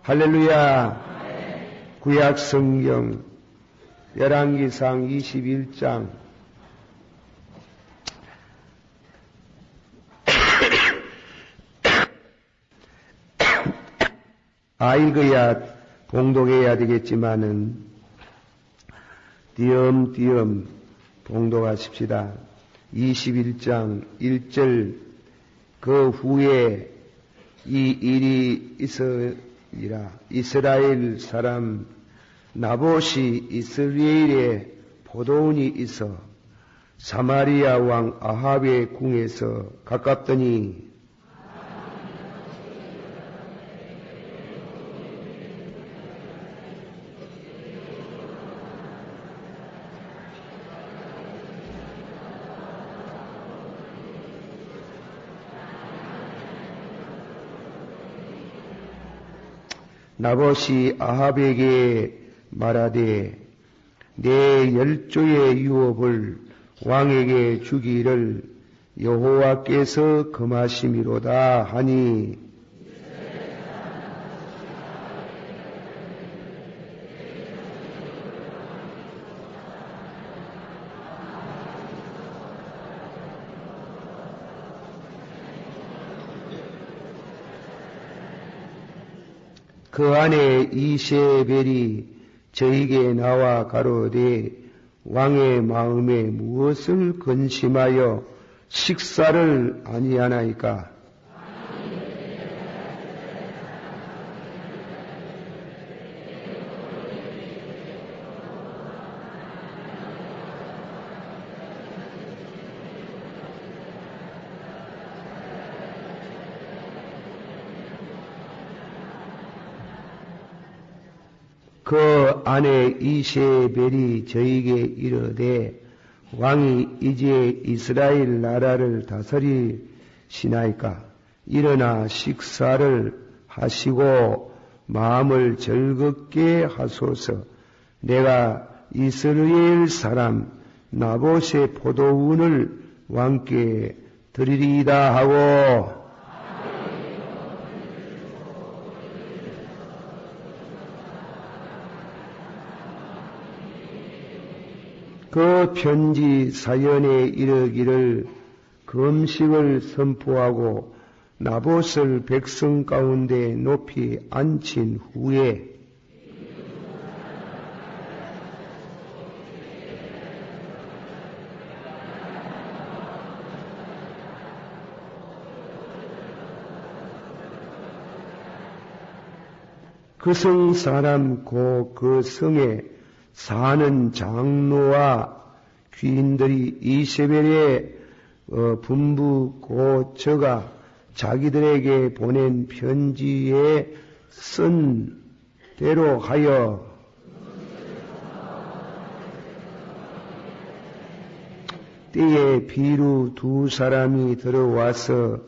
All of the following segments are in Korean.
할렐루야. 구약 성경 열왕기상 21장 읽어야 봉독해야 되겠지만은 띄엄띄엄 봉독하십시다. 21장 1절 그 후에 이 일이 있으리라. 이스라엘 사람 나봇이 이스라엘에 포도원이 있어 사마리아 왕 아합의 궁에서 가깝더니 나봇이 아합에게 말하되 내 열조의 유업을 왕에게 주기를 여호와께서 금하심이로다 하니 그 안에 이세벨이 저에게 나와 가로되 왕의 마음에 무엇을 근심하여 식사를 아니하나이까? 그 안에 이세벨이 저에게 이르되 왕이 이제 이스라엘 나라를 다스리시나이까? 일어나 식사를 하시고 마음을 즐겁게 하소서. 내가 이스라엘 사람 나봇의 포도원을 왕께 드리리이다 하고 그 편지 사연에 이르기를 금식을 선포하고 나봇을 백성 가운데 높이 앉힌 후에 그 성 사람 고 그 성에 사는 장로와 귀인들이 이세벨의 분부 고처가 자기들에게 보낸 편지에 쓴 대로 하여 때에 비루 두 사람이 들어와서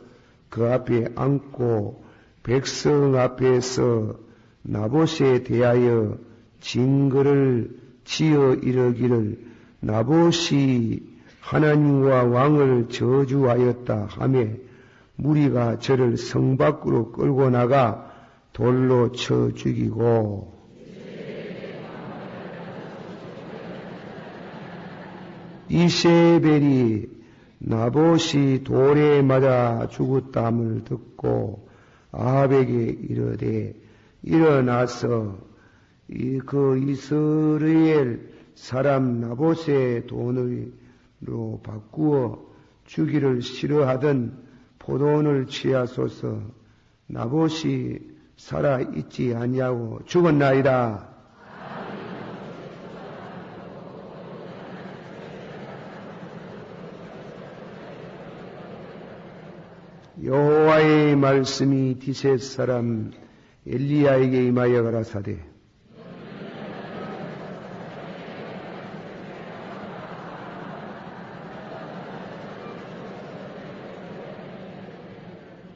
그 앞에 앉고 백성 앞에서 나봇에 대하여 징거를 지어 이르기를 나봇이 하나님과 왕을 저주하였다 하며 무리가 저를 성 밖으로 끌고 나가 돌로 쳐 죽이고 이세벨이 나봇이 돌에 맞아 죽었담을 듣고 아합에게 이르되 일어나서 그 이스라엘 사람 나봇의 돈으로 바꾸어 주기를 싫어하던 포도원을 취하소서. 나봇이 살아 있지 아니하고 죽었나이다. 여호와의 말씀이 디셋 사람 엘리야에게 임하여 가라사대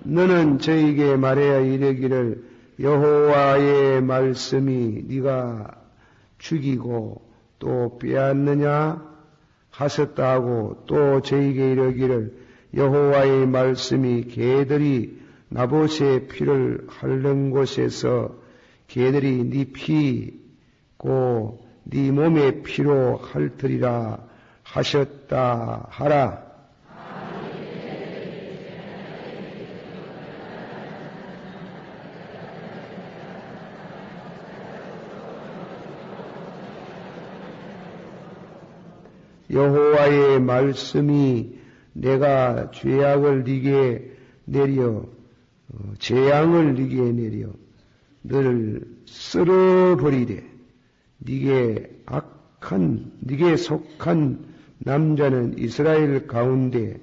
너는 저에게 말해야 이르기를 여호와의 말씀이 네가 죽이고 또 빼앗느냐 하셨다 하고 또 저에게 이르기를 여호와의 말씀이 개들이 나봇의 피를 핥는 곳에서 개들이 네 피고 네 몸의 피로 핥으리라 하셨다 하라. 여호와의 말씀이 내가 죄악을 네게 내려 재앙을 네게 내려 너를 쓸어버리되 네게 속한 남자는 이스라엘 가운데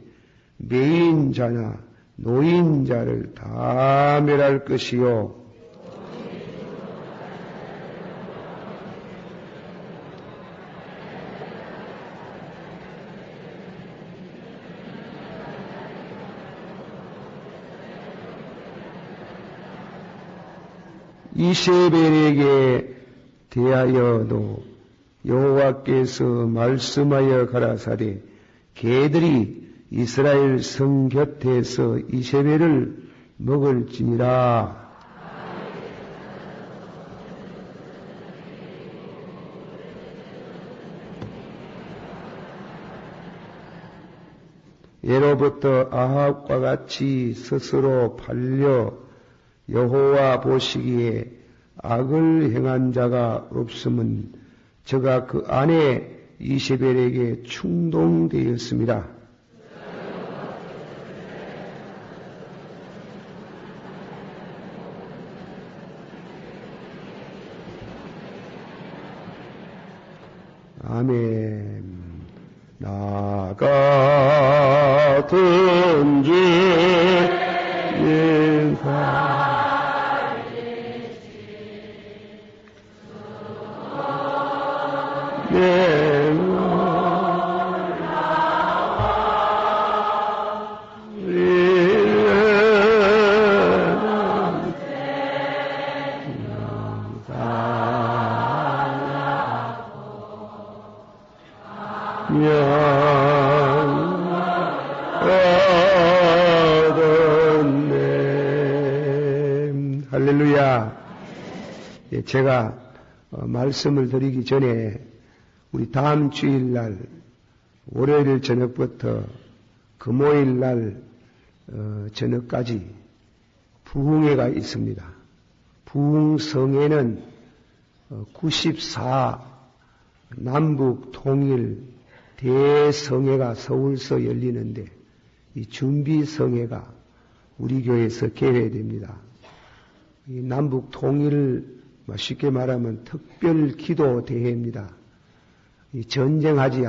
매인자나 노인자를 다 멸할 것이요 이세벨에게 대하여도 여호와께서 말씀하여 가라사대 개들이 이스라엘 성 곁에서 이세벨을 먹을지니라. 예로부터 아합과 같이 스스로 팔려 여호와 보시기에 악을 행한 자가 없음은 저가 그 아내 이세벨에게 충동되었습니다. 아멘. 나 같은 죄인 할렐루야. 제가 말씀을 드리기 전에 우리 다음 주일날 월요일 저녁부터 금요일날 저녁까지 부흥회가 있습니다. 부흥성회는 94 남북 통일 대성회가 서울서 열리는데 이 준비성회가 우리 교회에서 개회됩니다. 이 남북 통일 쉽게 말하면 특별 기도 대회입니다. 이 전쟁을 하지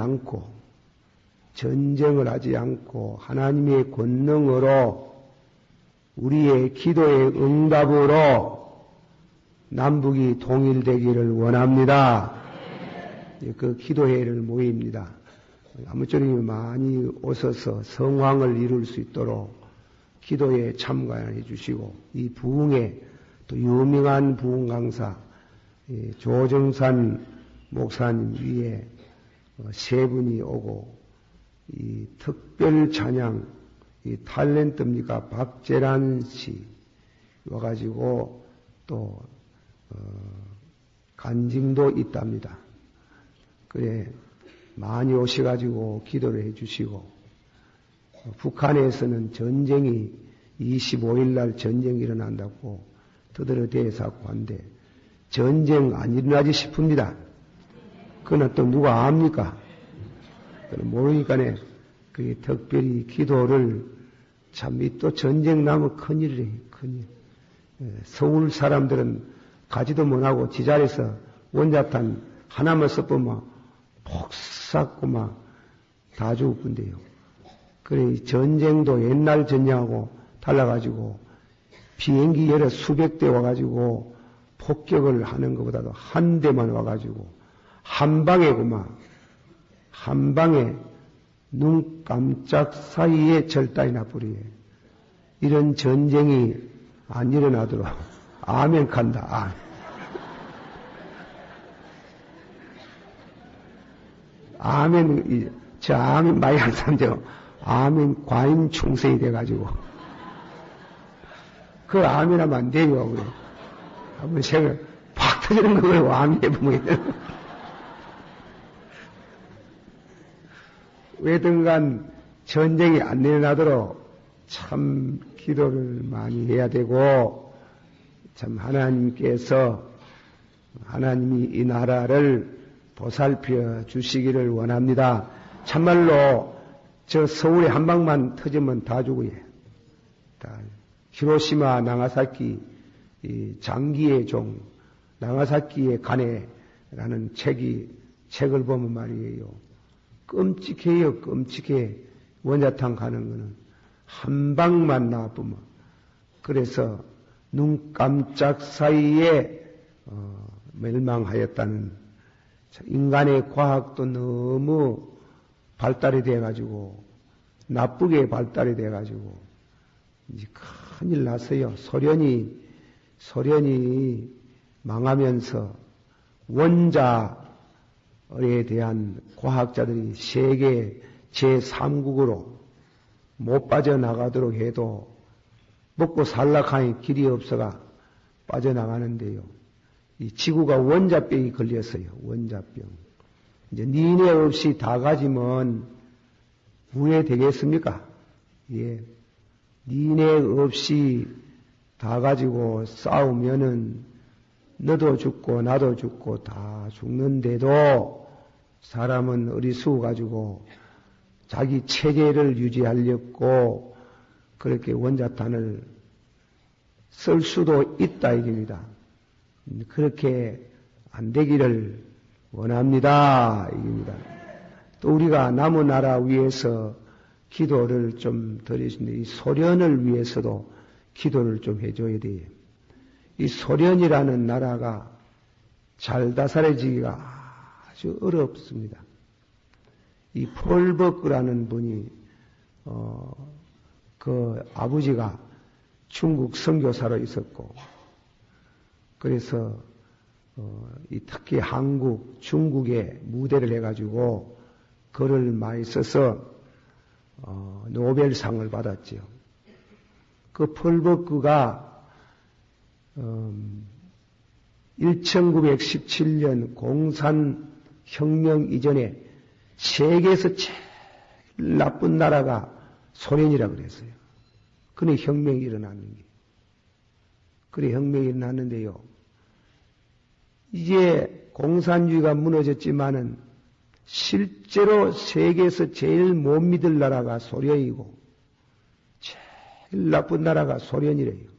않고 하나님의 권능으로 우리의 기도의 응답으로 남북이 통일되기를 원합니다. 그 기도회를 모입니다. 아무쪼록 많이 오셔서 성황을 이룰 수 있도록 기도에 참가해 주시고 이 부흥회 또 유명한 부흥 강사 조정산 목사님 위에 세 분이 오고 이 특별 찬양 이 탤런트입니까 박재란 씨 와가지고 또 간증도 있답니다. 그래 많이 오셔가지고 기도를 해주시고 북한에서는 전쟁이 25일 날 전쟁이 일어난다고 터들어대서 하고 한데 전쟁 안 일어나지 싶습니다. 그건 또 누가 압니까? 모르니까네 그 특별히 기도를 참 또 전쟁 나면 큰일이래 큰일. 서울 사람들은 가지도 못하고 지자리에서 원자탄 하나만 써보면 폭삭고 막 다 죽을 건데요. 그래 전쟁도 옛날 전쟁하고 달라가지고 비행기 여러 수백 대 와가지고 폭격을 하는 것보다도 한 대만 와가지고 한 방에구만 한 방에 눈 깜짝 사이에 절단이 나버리게 이런 전쟁이 안 일어나도록 아멘 간다. 아멘 저 아멘 많이 한 사람들 아멘 과잉 충성이 돼가지고 그 아멘하면 안 돼요. 그래. 한번 생각, 팍 터지는 걸 왕해보면 왜든간 전쟁이 안 일어나도록 참 기도를 많이 해야 되고, 참 하나님께서, 하나님이 이 나라를 보살펴 주시기를 원합니다. 참말로 저 서울에 한 방만 터지면 다 죽어요. 다 히로시마, 나가사키, 이 장기의 종, 나가사키의 가네라는 책을 보면 말이에요. 끔찍해요, 끔찍해. 원자탄 가는 거는 한 방만 나쁘면. 그래서 눈 깜짝 사이에 멸망하였다는, 인간의 과학도 너무 발달이 돼가지고 나쁘게 발달이 돼가지고 이제 큰일 났어요. 소련이 망하면서 원자에 대한 과학자들이 세계 제3국으로 못 빠져나가도록 해도 먹고 살락하니 길이 없어가 빠져나가는데요. 이 지구가 원자병이 걸렸어요. 원자병. 이제 니네 없이 다 가지면 후회되겠습니까? 예. 니네 없이 다 가지고 싸우면은 너도 죽고 나도 죽고 다 죽는데도 사람은 어리숙어가지고 자기 체계를 유지하려고 그렇게 원자탄을 쓸 수도 있다 이겁니다. 그렇게 안 되기를 원합니다 이겁니다. 또 우리가 남은 나라 위해서 기도를 좀 드리시는데 이 소련을 위해서도 기도를 좀 해줘야 돼요. 이 소련이라는 나라가 잘 다스려지기가 아주 어렵습니다. 이 폴버크라는 분이 그 아버지가 중국 선교사로 있었고, 그래서 이 특히 한국, 중국에 무대를 해가지고 글을 많이 써서 노벨상을 받았지요. 그 폴버크가 1917년 공산혁명 이전에 세계에서 제일 나쁜 나라가 소련이라 그랬어요. 그래 혁명이 일어나는 게. 그래 혁명이 일어났는데요. 이제 공산주의가 무너졌지만은 실제로 세계에서 제일 못 믿을 나라가 소련이고 제일 나쁜 나라가 소련이래요.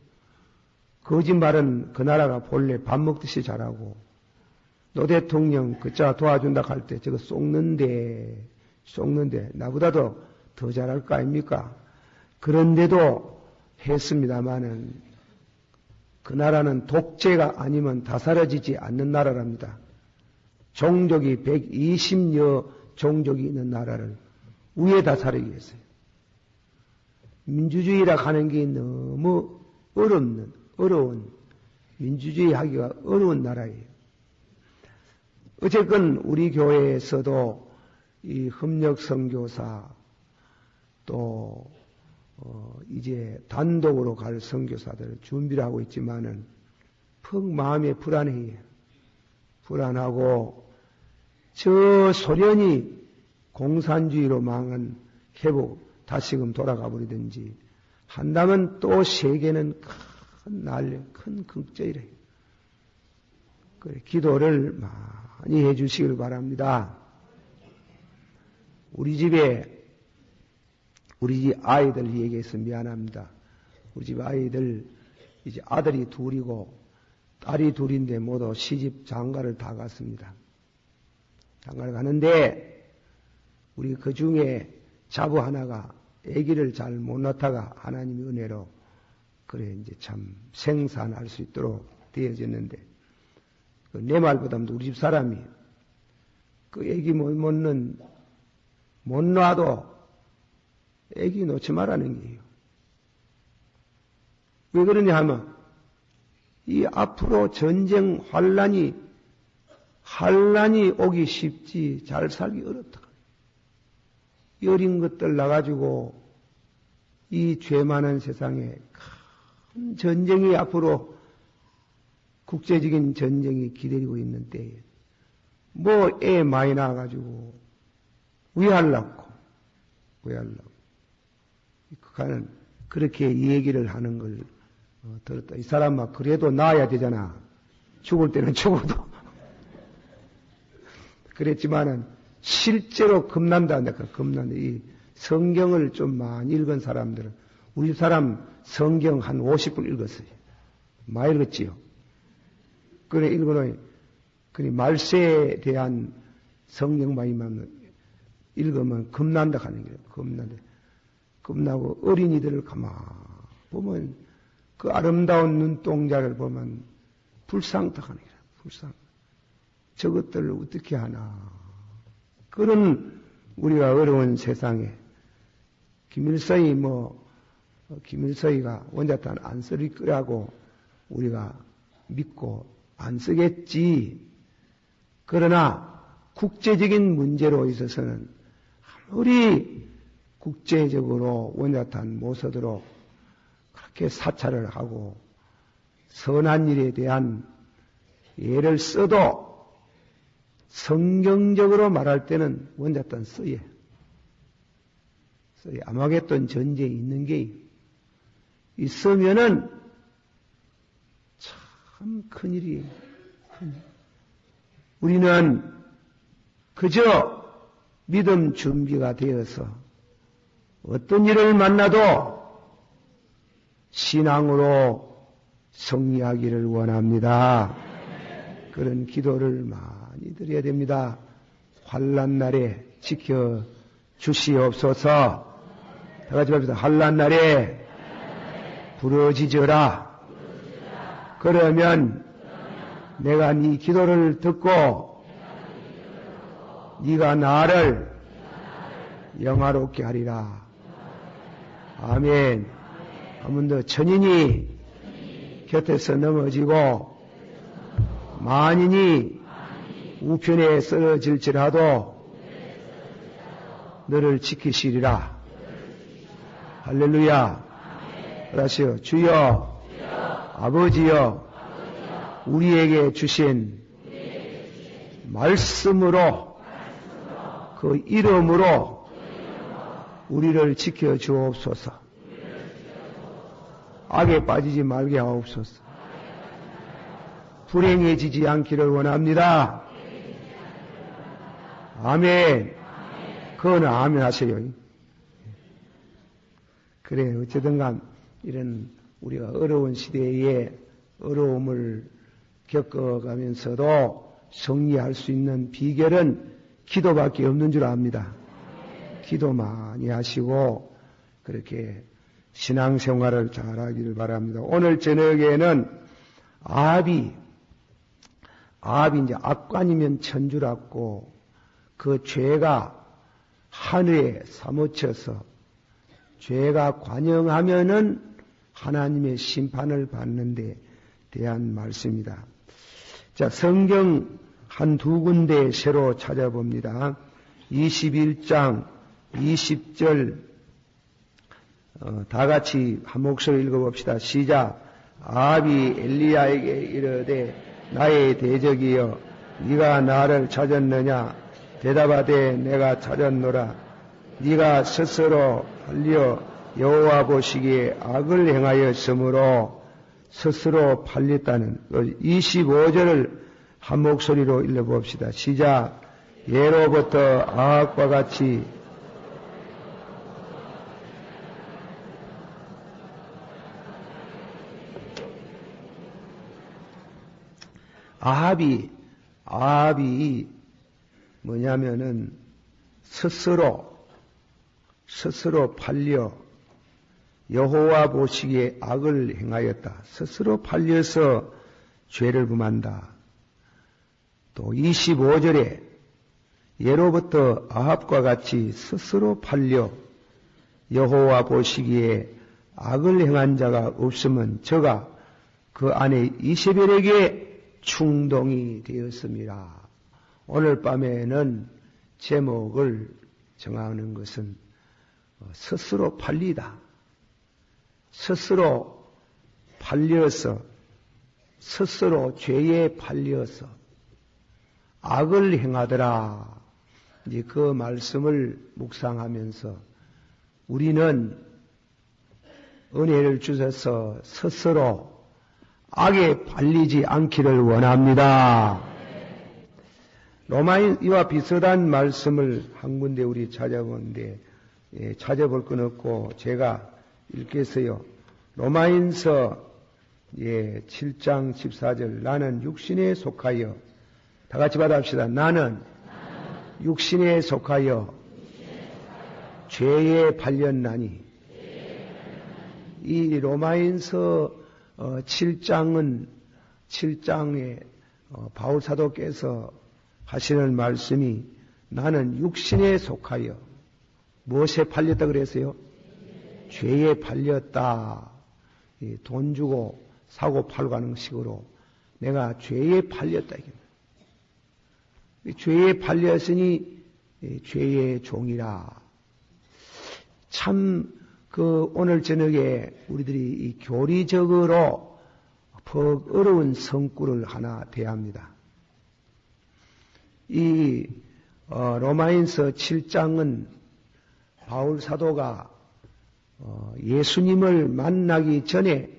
거짓말은 그 나라가 본래 밥 먹듯이 잘하고 노 대통령 그자 도와준다 할 때 저거 속는데 나보다도 더 잘할 거 아닙니까? 그런데도 했습니다마는 그 나라는 독재가 아니면 다스려지지 않는 나라랍니다. 종족이 120여 종족이 있는 나라를 위에 다스리기 위해서요. 민주주의라 하는 게 너무 어려운 민주주의 하기가 어려운 나라예요. 어쨌건 우리 교회에서도 이 협력선교사 또 이제 단독으로 갈 선교사들 준비를 하고 있지만은 퍽 마음에 불안해요. 불안하고 저 소련이 공산주의로 망한 다시금 돌아가 버리든지 한다면 또 세계는 큰 난리, 큰 걱정이래요. 그래, 기도를 많이 해주시길 바랍니다. 우리 집 아이들 얘기해서 미안합니다. 우리 집 아이들 이제 아들이 둘이고 딸이 둘인데 모두 시집 장가를 다 갔습니다. 장가를 가는데 우리 그 중에 자부 하나가 아기를 잘 못 낳다가 하나님의 은혜로 그래 이제 참 생산할 수 있도록 되어졌는데 내 말보다도 우리 집 사람이 그 아기 못 놔도 아기 놓지 말라는 게요. 왜 그러냐 하면 이 앞으로 전쟁 환란이 오기 쉽지 잘 살기 어렵다. 이 어린 것들 나가지고 이 죄 많은 세상에 큰 전쟁이 앞으로 국제적인 전쟁이 기다리고 있는 때에 뭐 애 많이 낳아가지고 위하려고 그가는 그렇게 얘기를 하는 걸 들었다. 이 사람 막 그래도 낳아야 되잖아. 죽을 때는 죽어도. 그랬지만은 실제로 겁난다. 내가 겁난다. 이 성경을 좀 많이 읽은 사람들은 우리 사람 성경 한 50분 읽었어요. 많이 읽었지요. 그래 읽어놓으니 그니 말세에 대한 성경만 읽으면 겁난다 하는 거예요. 겁난다. 겁나고 어린이들을 가만 보면 그 아름다운 눈동자를 보면 불쌍하다 하는 거예요. 불쌍. 저것들을 어떻게 하나. 그런 우리가 어려운 세상에 김일성이가 원자탄 안 쓸 거라고 우리가 믿고 안 쓰겠지. 그러나 국제적인 문제로 있어서는 아무리 국제적으로 원자탄 못 쓰도록 그렇게 사찰을 하고 선한 일에 대한 예를 써도 성경적으로 말할 때는 원자탄 써야. 아마겟돈 전쟁이 있는 게 있으면은 참 큰일이. 우리는 그저 믿음 준비가 되어서 어떤 일을 만나도 신앙으로 승리하기를 원합니다. 그런 기도를 많이 드려야 됩니다. 환난 날에 지켜 주시옵소서. 다 같이 합시다. 환난 날에 부르짖어라. 그러면 내가 네 기도를 듣고 네가 나를 영화롭게 하리라. 아멘. 한 번 더 천인이 곁에서 넘어지고 만인이 우편에 쓰러질지라도 너를 지키시리라. 할렐루야. 그러시오. 주여, 아버지여, 우리에게 주신 말씀으로 그 이름으로 우리를 지켜 주옵소서. 악에 빠지지 말게 하옵소서. 불행해지지 않기를 원합니다. 아멘. 그거는 아멘 하세요. 그래, 어쨌든 간 이런 우리가 어려운 시대에 어려움을 겪어가면서도 승리할 수 있는 비결은 기도밖에 없는 줄 압니다. 기도 많이 하시고 그렇게 신앙생활을 잘하기를 바랍니다. 오늘 저녁에는 아합이 이제 악관이면 천주랐고 그 죄가 하늘에 사무쳐서 죄가 관영하면은 하나님의 심판을 받는 데 대한 말씀입니다. 자, 성경 한 두 군데 새로 찾아봅니다. 21장 20절 다 같이 한 목소리 읽어봅시다. 시작. 아합이 엘리야에게 이르되 나의 대적이여 네가 나를 찾았느냐. 대답하되 내가 찾았노라. 네가 스스로 팔려 여호와 보시기에 악을 행하였으므로 스스로 팔렸다는 25절을 한 목소리로 읽어봅시다. 시작. 예로부터 아합과 같이 아합이 뭐냐면은 스스로 팔려 여호와 보시기에 악을 행하였다. 스스로 팔려서 죄를 범한다. 또 25절에 예로부터 아합과 같이 스스로 팔려 여호와 보시기에 악을 행한 자가 없으면 저가 그 아내 이세벨에게 충동이 되었습니다. 오늘 밤에는 제목을 정하는 것은 스스로 팔리다. 스스로 팔려서 스스로 죄에 팔려서 악을 행하더라. 이제 그 말씀을 묵상하면서 우리는 은혜를 주셔서 스스로 악에 팔리지 않기를 원합니다. 로마인과 비슷한 말씀을 한 군데 우리 찾아보는데 찾아볼 건 없고 제가 읽겠어요. 로마인서 7장 14절 나는 육신에 속하여 다 같이 받아봅시다. 나는 육신에 속하여 죄에 팔렸나니. 이 로마인서 7장에 바울 사도께서 하시는 말씀이 나는 육신에 속하여 무엇에 팔렸다 그랬어요? 죄에 팔렸다. 돈 주고 사고 팔고 하는 식으로 내가 죄에 팔렸다. 죄에 팔렸으니 죄의 종이라. 참 오늘 저녁에 우리들이 이 교리적으로 퍽 어려운 성구를 하나 대합니다. 이 로마인서 7장은 바울 사도가 예수님을 만나기 전에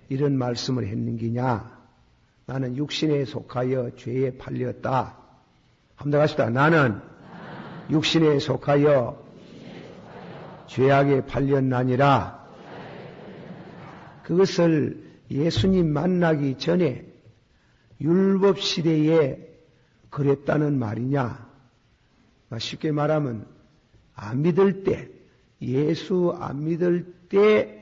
이런 말씀을 했는 기냐? 나는 육신에 속하여 죄에 팔렸다. 한번 더 가십시다. 나는 육신에 속하여 죄악에 팔렸나니라. 그것을 예수님 만나기 전에 율법 시대에 그랬다는 말이냐? 쉽게 말하면 안 믿을 때, 예수 안 믿을 때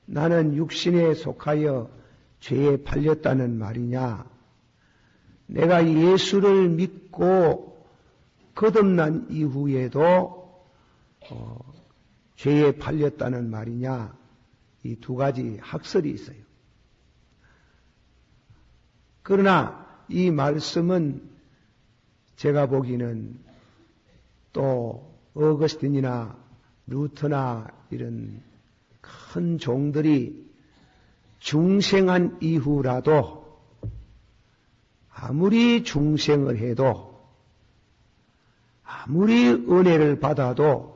나는 육신에 속하여 죄에 팔렸다는 말이냐? 내가 예수를 믿고 거듭난 이후에도 죄에 팔렸다는 말이냐? 이 두 가지 학설이 있어요. 그러나 이 말씀은 제가 보기는 또 어거스틴이나 루터나 이런 큰 종들이 중생한 이후라도 아무리 중생을 해도 아무리 은혜를 받아도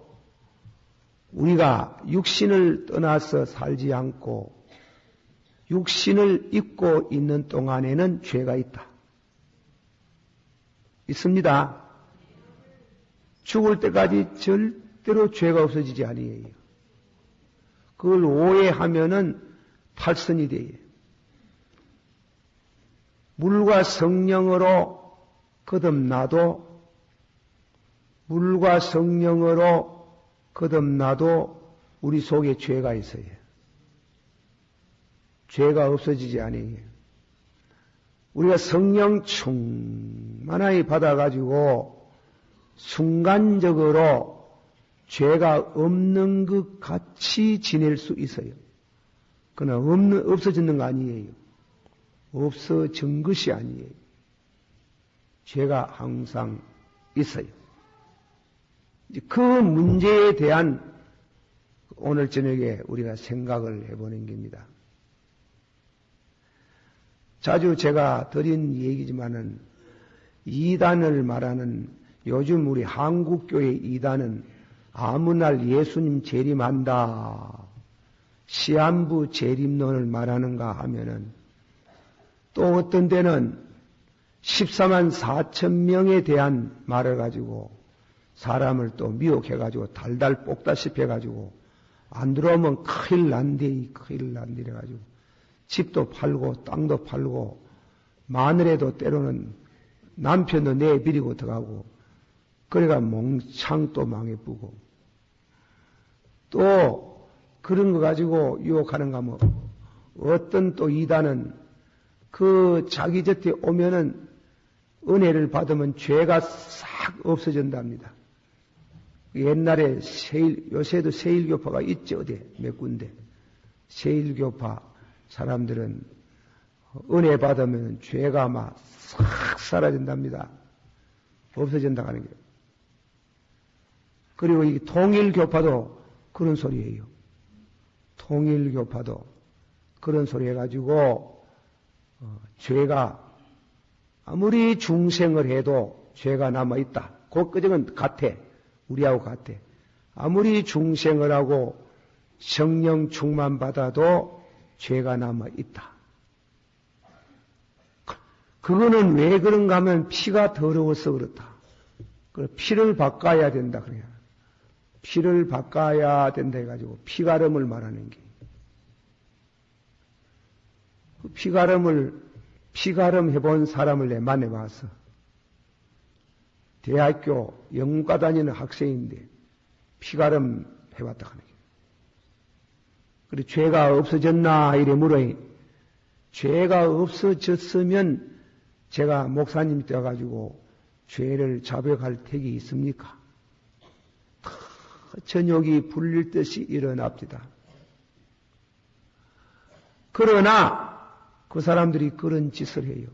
우리가 육신을 떠나서 살지 않고 육신을 입고 있는 동안에는 죄가 있다. 있습니다. 죽을 때까지 절대로 죄가 없어지지 아니에요. 그걸 오해하면은 탈선이 돼요. 물과 성령으로 거듭나도 우리 속에 죄가 있어요. 죄가 없어지지 아니에요. 우리가 성령 충만하게 받아가지고 순간적으로 죄가 없는 것 같이 지낼 수 있어요. 그러나 없어지는 거 아니에요. 없어진 것이 아니에요. 죄가 항상 있어요. 그 문제에 대한 오늘 저녁에 우리가 생각을 해보는 겁니다. 자주 제가 드린 얘기지만은 이단을 말하는 요즘 우리 한국교회 이단은 아무 날 예수님 재림한다. 시한부 재림론을 말하는가 하면은 또 어떤 때는 14만 4천 명에 대한 말을 가지고 사람을 또 미혹해가지고 달달 볶다시피 해가지고 안 들어오면 큰일 난대 해가지고 집도 팔고 땅도 팔고 마늘에도 때로는 남편도 내비리고 들어가고 그래가 몽창 또 망해쁘고 또 그런 거 가지고 유혹하는가 뭐 어떤 또 이단은 그 자기 곁에 오면은 은혜를 받으면 죄가 싹 없어진답니다. 옛날에 요새도 세일교파가 있죠, 어디 몇 군데. 세일교파 사람들은 은혜 받으면 죄가 막 싹 사라진답니다. 없어진다고 하는 거예요. 그리고 이 통일교파도 그런 소리예요. 통일교파도 그런 소리 해가지고 죄가 아무리 중생을 해도 죄가 남아있다. 그 끄정은 같아. 우리하고 같아. 아무리 중생을 하고 성령 충만 받아도 죄가 남아있다. 그거는 왜 그런가 하면 피가 더러워서 그렇다. 피를 바꿔야 된다. 그래요. 피를 바꿔야 된다 해가지고 피가름을 말하는 게. 그 피가름 해본 사람을 내 만나봐서 대학교 영문과 다니는 학생인데 피가름 해봤다 하는 게. 그리고 죄가 없어졌나 이래 물어요. 죄가 없어졌으면 제가 목사님이 되어가지고 죄를 자백할 택이 있습니까? 저녁이 불릴 듯이 일어납니다. 그러나 그 사람들이 그런 짓을 해요.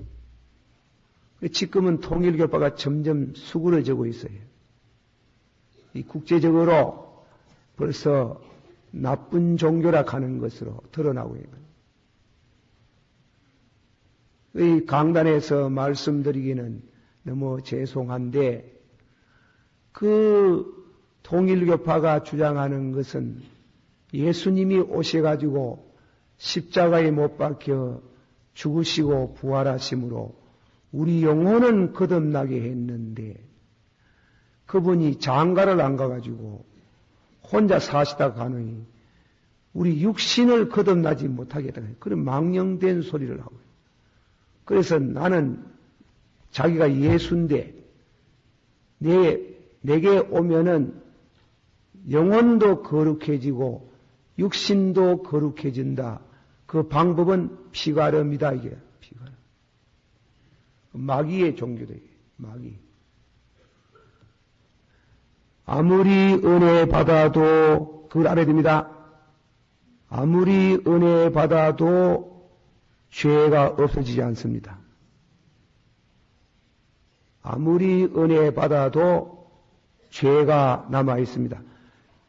지금은 통일교파가 점점 수그러지고 있어요. 이 국제적으로 벌써 나쁜 종교라 하는 것으로 드러나고 있는. 이 강단에서 말씀드리기는 너무 죄송한데 그 통일교파가 주장하는 것은 예수님이 오셔가지고 십자가에 못 박혀 죽으시고 부활하심으로 우리 영혼은 거듭나게 했는데 그분이 장가를 안 가가지고 혼자 사시다 가느니 우리 육신을 거듭나지 못하게 했다. 그런 망령된 소리를 하고요. 그래서 나는 자기가 예수인데 내게 오면은 영혼도 거룩해지고 육신도 거룩해진다. 그 방법은 피가름이다 이게. 피가름. 마귀의 종교다 이게. 마귀. 아무리 은혜 받아도 그걸 알아야 됩니다. 아무리 은혜 받아도 죄가 없어지지 않습니다. 아무리 은혜 받아도 죄가 남아 있습니다.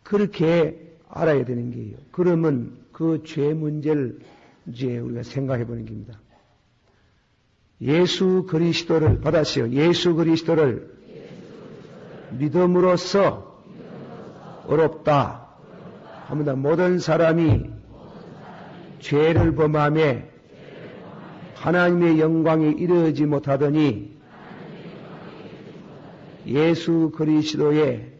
그렇게 알아야 되는 게요. 그러면 그 죄 문제를 이제 우리가 생각해 보는 겁니다. 예수 그리스도를 받았어요. 예수 그리스도를 믿음으로써 어렵다. 합니다. 모든 사람이 죄를 범하며 하나님의 영광에 이르지 못하더니 예수 그리스도의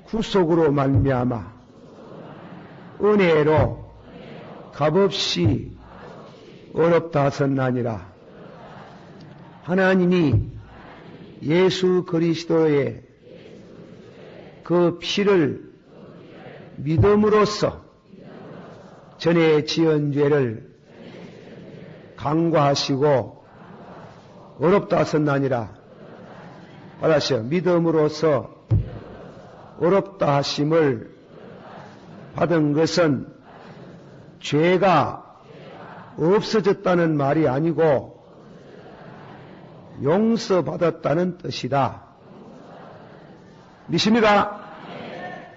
구속으로 말미암아 은혜로 값없이 어렵다 하셨나니라. 하나님이 예수 그리스도의 그 피를 믿음으로써 전에 지은 죄를 간과하시고 어렵다 하셨나니라. 받았어요. 믿음으로써 어렵다 하심을 받은 것은 죄가 없어졌다는 말이 아니고 용서받았다는 뜻이다. 믿습니까?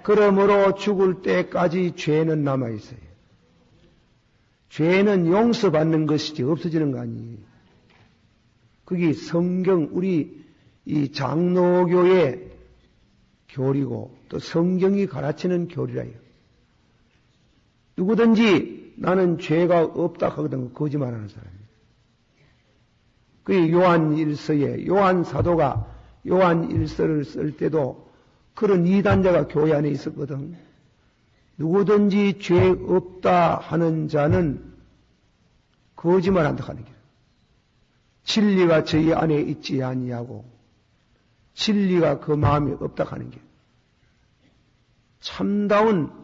그러므로 죽을 때까지 죄는 남아있어요. 죄는 용서받는 것이지 없어지는 거 아니에요. 그게 성경, 우리 이 장로교의 교리고 또 성경이 가르치는 교리라요. 누구든지 나는 죄가 없다 하거든 거짓말하는 사람이에요. 그 요한 일서에 요한 사도가 요한 일서를 쓸 때도 그런 이단자가 교회 안에 있었거든. 누구든지 죄 없다 하는 자는 거짓말한다 하는 게. 진리가 저희 안에 있지 아니하고 진리가 그 마음에 없다 하는 게. 참다운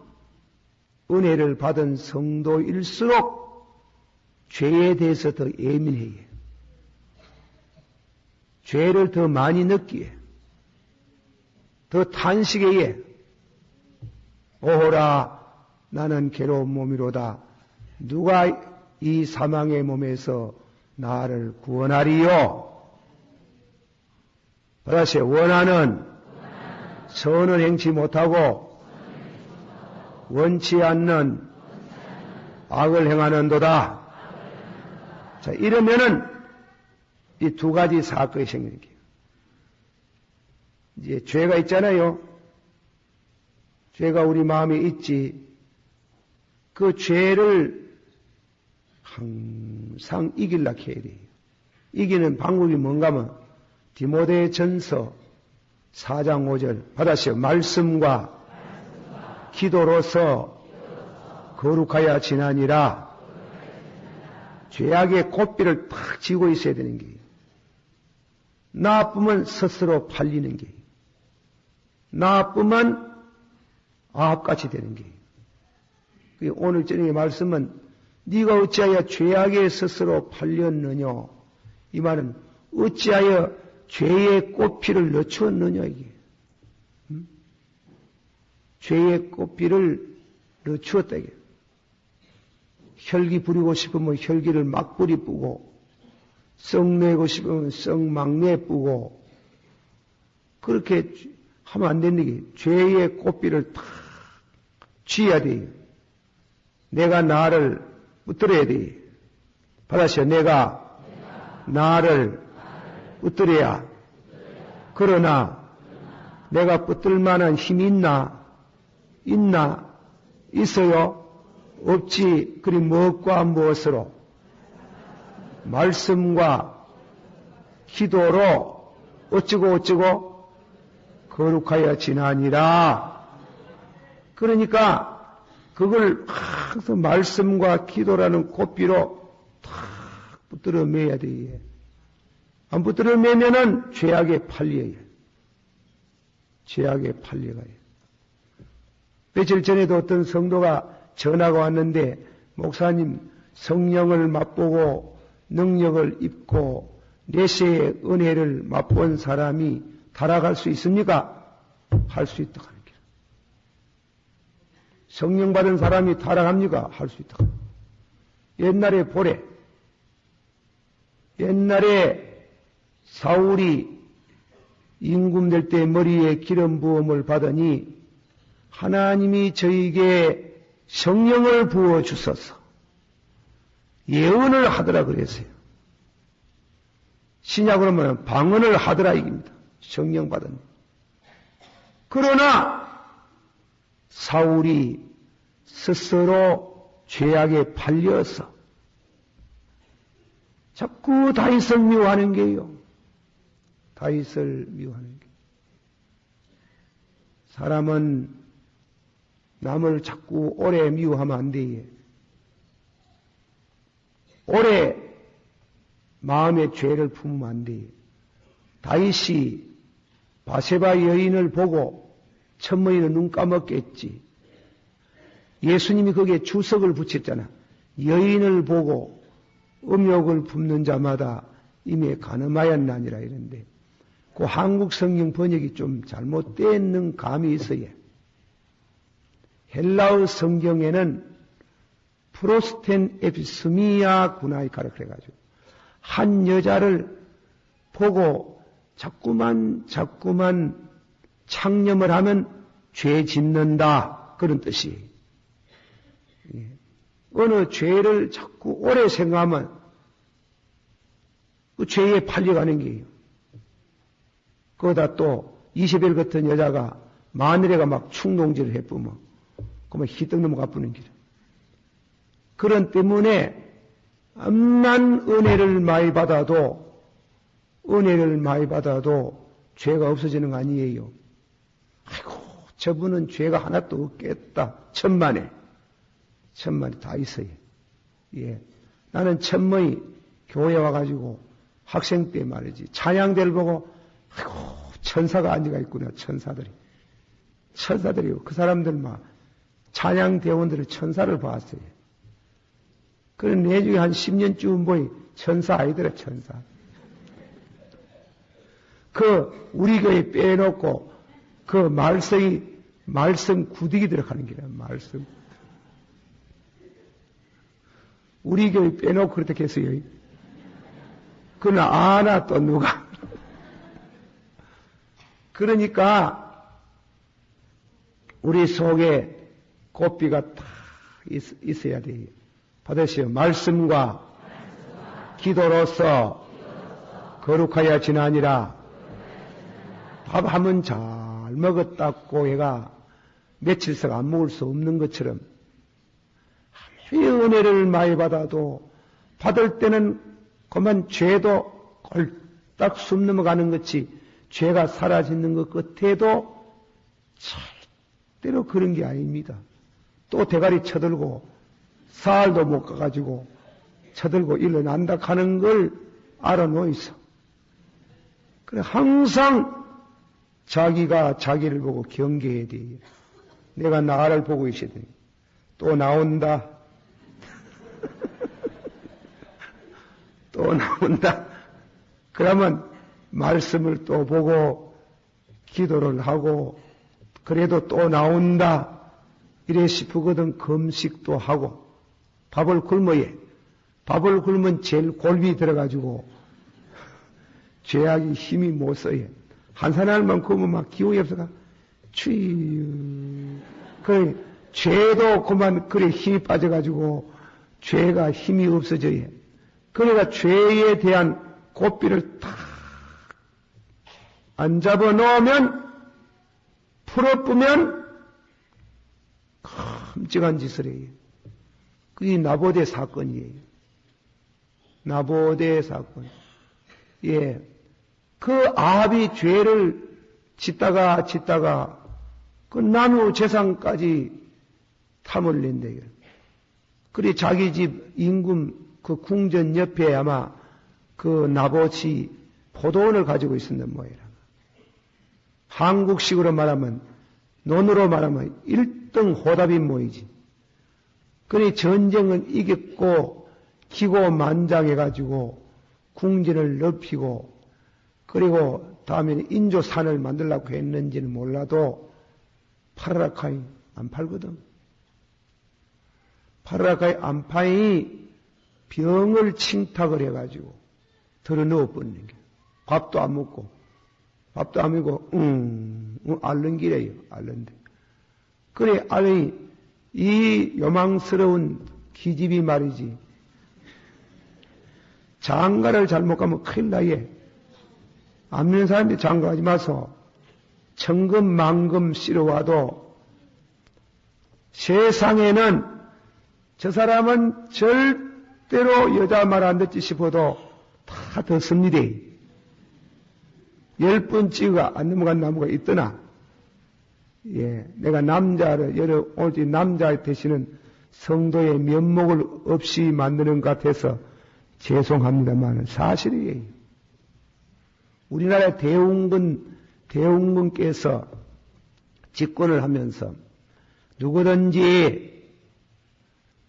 은혜를 받은 성도일수록 죄에 대해서 더 예민해요. 죄를 더 많이 느끼해. 더 탄식해요. 오호라 나는 괴로운 몸이로다. 누가 이 사망의 몸에서 나를 구원하리요? 받아세요. 원하는 선을 행치 못하고 원치 않는 악을 행하는도다. 자, 이러면은 이 두 가지 사건이 생기는 거예요. 이제 죄가 있잖아요. 죄가 우리 마음에 있지. 그 죄를 항상 이기려고 해야 돼요. 이기는 방법이 뭔가 하면 디모데전서 4장 5절 받아시오. 말씀과 기도로서 거룩하여 지나니라. 죄악의 고삐를 탁 쥐고 있어야 되는 게 나쁘면 스스로 팔리는 게 나쁘면 아합같이 되는 게 오늘 저녁의 말씀은 네가 어찌하여 죄악에 스스로 팔렸느냐 이 말은 어찌하여 죄의 꽃피를 늦추었느냐 이게 죄의 꽃피를 늦추었다 이게 혈기 부리고 싶으면 혈기를 막 뿌리뿌고 썩내고 싶으면 썩 막 내뿌고 그렇게 하면 안 되는 게 죄의 꽃비를 탁 쥐어야 돼요. 내가 나를 붙들어야 돼요. 받아시오. 내가 나를 붙들어야. 그러나 내가 붙들 만한 힘이 있나? 있어요? 없지. 그리 무엇과 무엇으로? 말씀과 기도로 어쩌고 거룩하여 지나니라. 그러니까 그걸 항상 말씀과 기도라는 고삐로 탁 붙들어 매야 돼. 안 붙들어 매면은 죄악에 팔려요. 죄악에 팔려가요. 며칠 전에도 어떤 성도가 전화가 왔는데 목사님 성령을 맛보고 능력을 입고 내세의 은혜를 맛본 사람이 타락할 수 있습니까? 할 수 있다 하는 게. 성령 받은 사람이 타락합니까? 할 수 있다. 옛날에 보래. 옛날에 사울이 임금될 때 머리에 기름 부음을 받으니 하나님이 저에게 성령을 부어 주소서 예언을 하더라 그랬어요. 신약으로 하면 방언을 하더라 이깁니다. 성령 받은. 그러나 사울이 스스로 죄악에 팔려서 자꾸 다윗을 미워하는 게요. 다윗을 미워하는 게. 사람은 남을 자꾸 오래 미워하면 안 돼. 오래 마음의 죄를 품으면 안 돼. 다윗이 바세바 여인을 보고 천머리는 눈 감았겠지. 예수님이 거기에 주석을 붙였잖아. 여인을 보고 음욕을 품는 자마다 이미 가늠하였나니라 이런데 그 한국 성경 번역이 좀 잘못되는 감이 있어요. 헬라어 성경에는 프로스텐 에피스미아구나 그래가지고 한 여자를 보고 자꾸만 창념을 하면 죄 짓는다 그런 뜻이에요. 어느 죄를 자꾸 오래 생각하면 그 죄에 팔려가는 게요. 거기다 또 이세벨 같은 여자가 마누라가 막 충동질을 해보면 그러면 희떡 넘어가 뿌는 길. 그런 때문에 암만 은혜를 많이 받아도 죄가 없어지는 거 아니에요. 아이고 저분은 죄가 하나도 없겠다. 천만에 다 있어요. 예, 나는 천만이 교회 와가지고 학생 때 말이지 찬양대를 보고 아이고 천사가 앉아가 있구나. 천사들이요. 그 사람들 막 찬양 대원들을 천사를 봤어요. 그런 내중에 한 10년쯤 보니 천사 아이더라, 천사. 우리 교회 빼놓고, 말씀 구딕이 들어가는 게라, 말씀. 우리 교회 빼놓고 그렇게 했어요. 그러나 아나 또 누가. 그러니까, 우리 속에 고삐가 다 있어야 돼요. 받으시오. 말씀과 기도로서 거룩하여 지나니라. 밥 하면 잘 먹었다고 얘가 며칠씩 안 먹을 수 없는 것처럼 아무리 은혜를 많이 받아도 받을 때는 그만 죄도 꼴딱 숨 넘어가는 것이 죄가 사라지는 것 같아도 절대로 그런 게 아닙니다. 또 대가리 쳐들고 사흘도 못 가가지고 쳐들고 일어난다 하는 걸 알아놓이소. 그래 항상 자기가 자기를 보고 경계해야 돼. 내가 나를 보고 있으더니 또 나온다. 또 나온다. 그러면 말씀을 또 보고 기도를 하고 그래도 또 나온다. 이래 싶으거든. 금식도 하고 밥을 굶어야. 밥을 굶으면 제일 골비 들어가지고 죄악이 힘이 못 써요. 한 사람만 굶으면 막 기운이 없어가 추이. 그래 죄도 그만 그래 힘이 빠져가지고 죄가 힘이 없어져요. 그러니까 죄에 대한 고삐를 탁 안 잡아 놓으면 풀어쁘면 끔찍한 짓을 해요. 그게 나보대 사건이에요. 나보대 사건. 예. 그 아합이 죄를 짓다가 그 나무 재산까지 탐을 낸대요. 그래 자기 집 임금 그 궁전 옆에 아마 그 나봇이 포도원을 가지고 있었던 모양이라. 한국식으로 말하면 논으로 말하면 1등 호답인 모이지. 그래 전쟁은 이겼고 기고만장해가지고 궁전을 넓히고 그리고 다음에는 인조산을 만들려고 했는지는 몰라도 파라라카이 안 팔거든. 파라라카이 안파이 병을 침탁을 해가지고 들어 넣어버리는 게 밥도 안 먹고 밥도 안 먹고 앓는 길이에요. 앓는데 그래 아니 이 요망스러운 기집이 말이지 장가를 잘못 가면 큰일 나예. 안 믿는 사람들이 장가하지 마소. 천금 만금 씨러와도 세상에는 저 사람은 절대로 여자 말 안 듣지 싶어도 다 듣습니다. 10번 찍어가 안 넘어간 나무가 있더나. 예, 내가 남자를, 오늘 남자 되시는 성도의 면목을 없이 만드는 것 같아서 죄송합니다만 사실이에요. 우리나라 대웅군께서 집권을 하면서 누구든지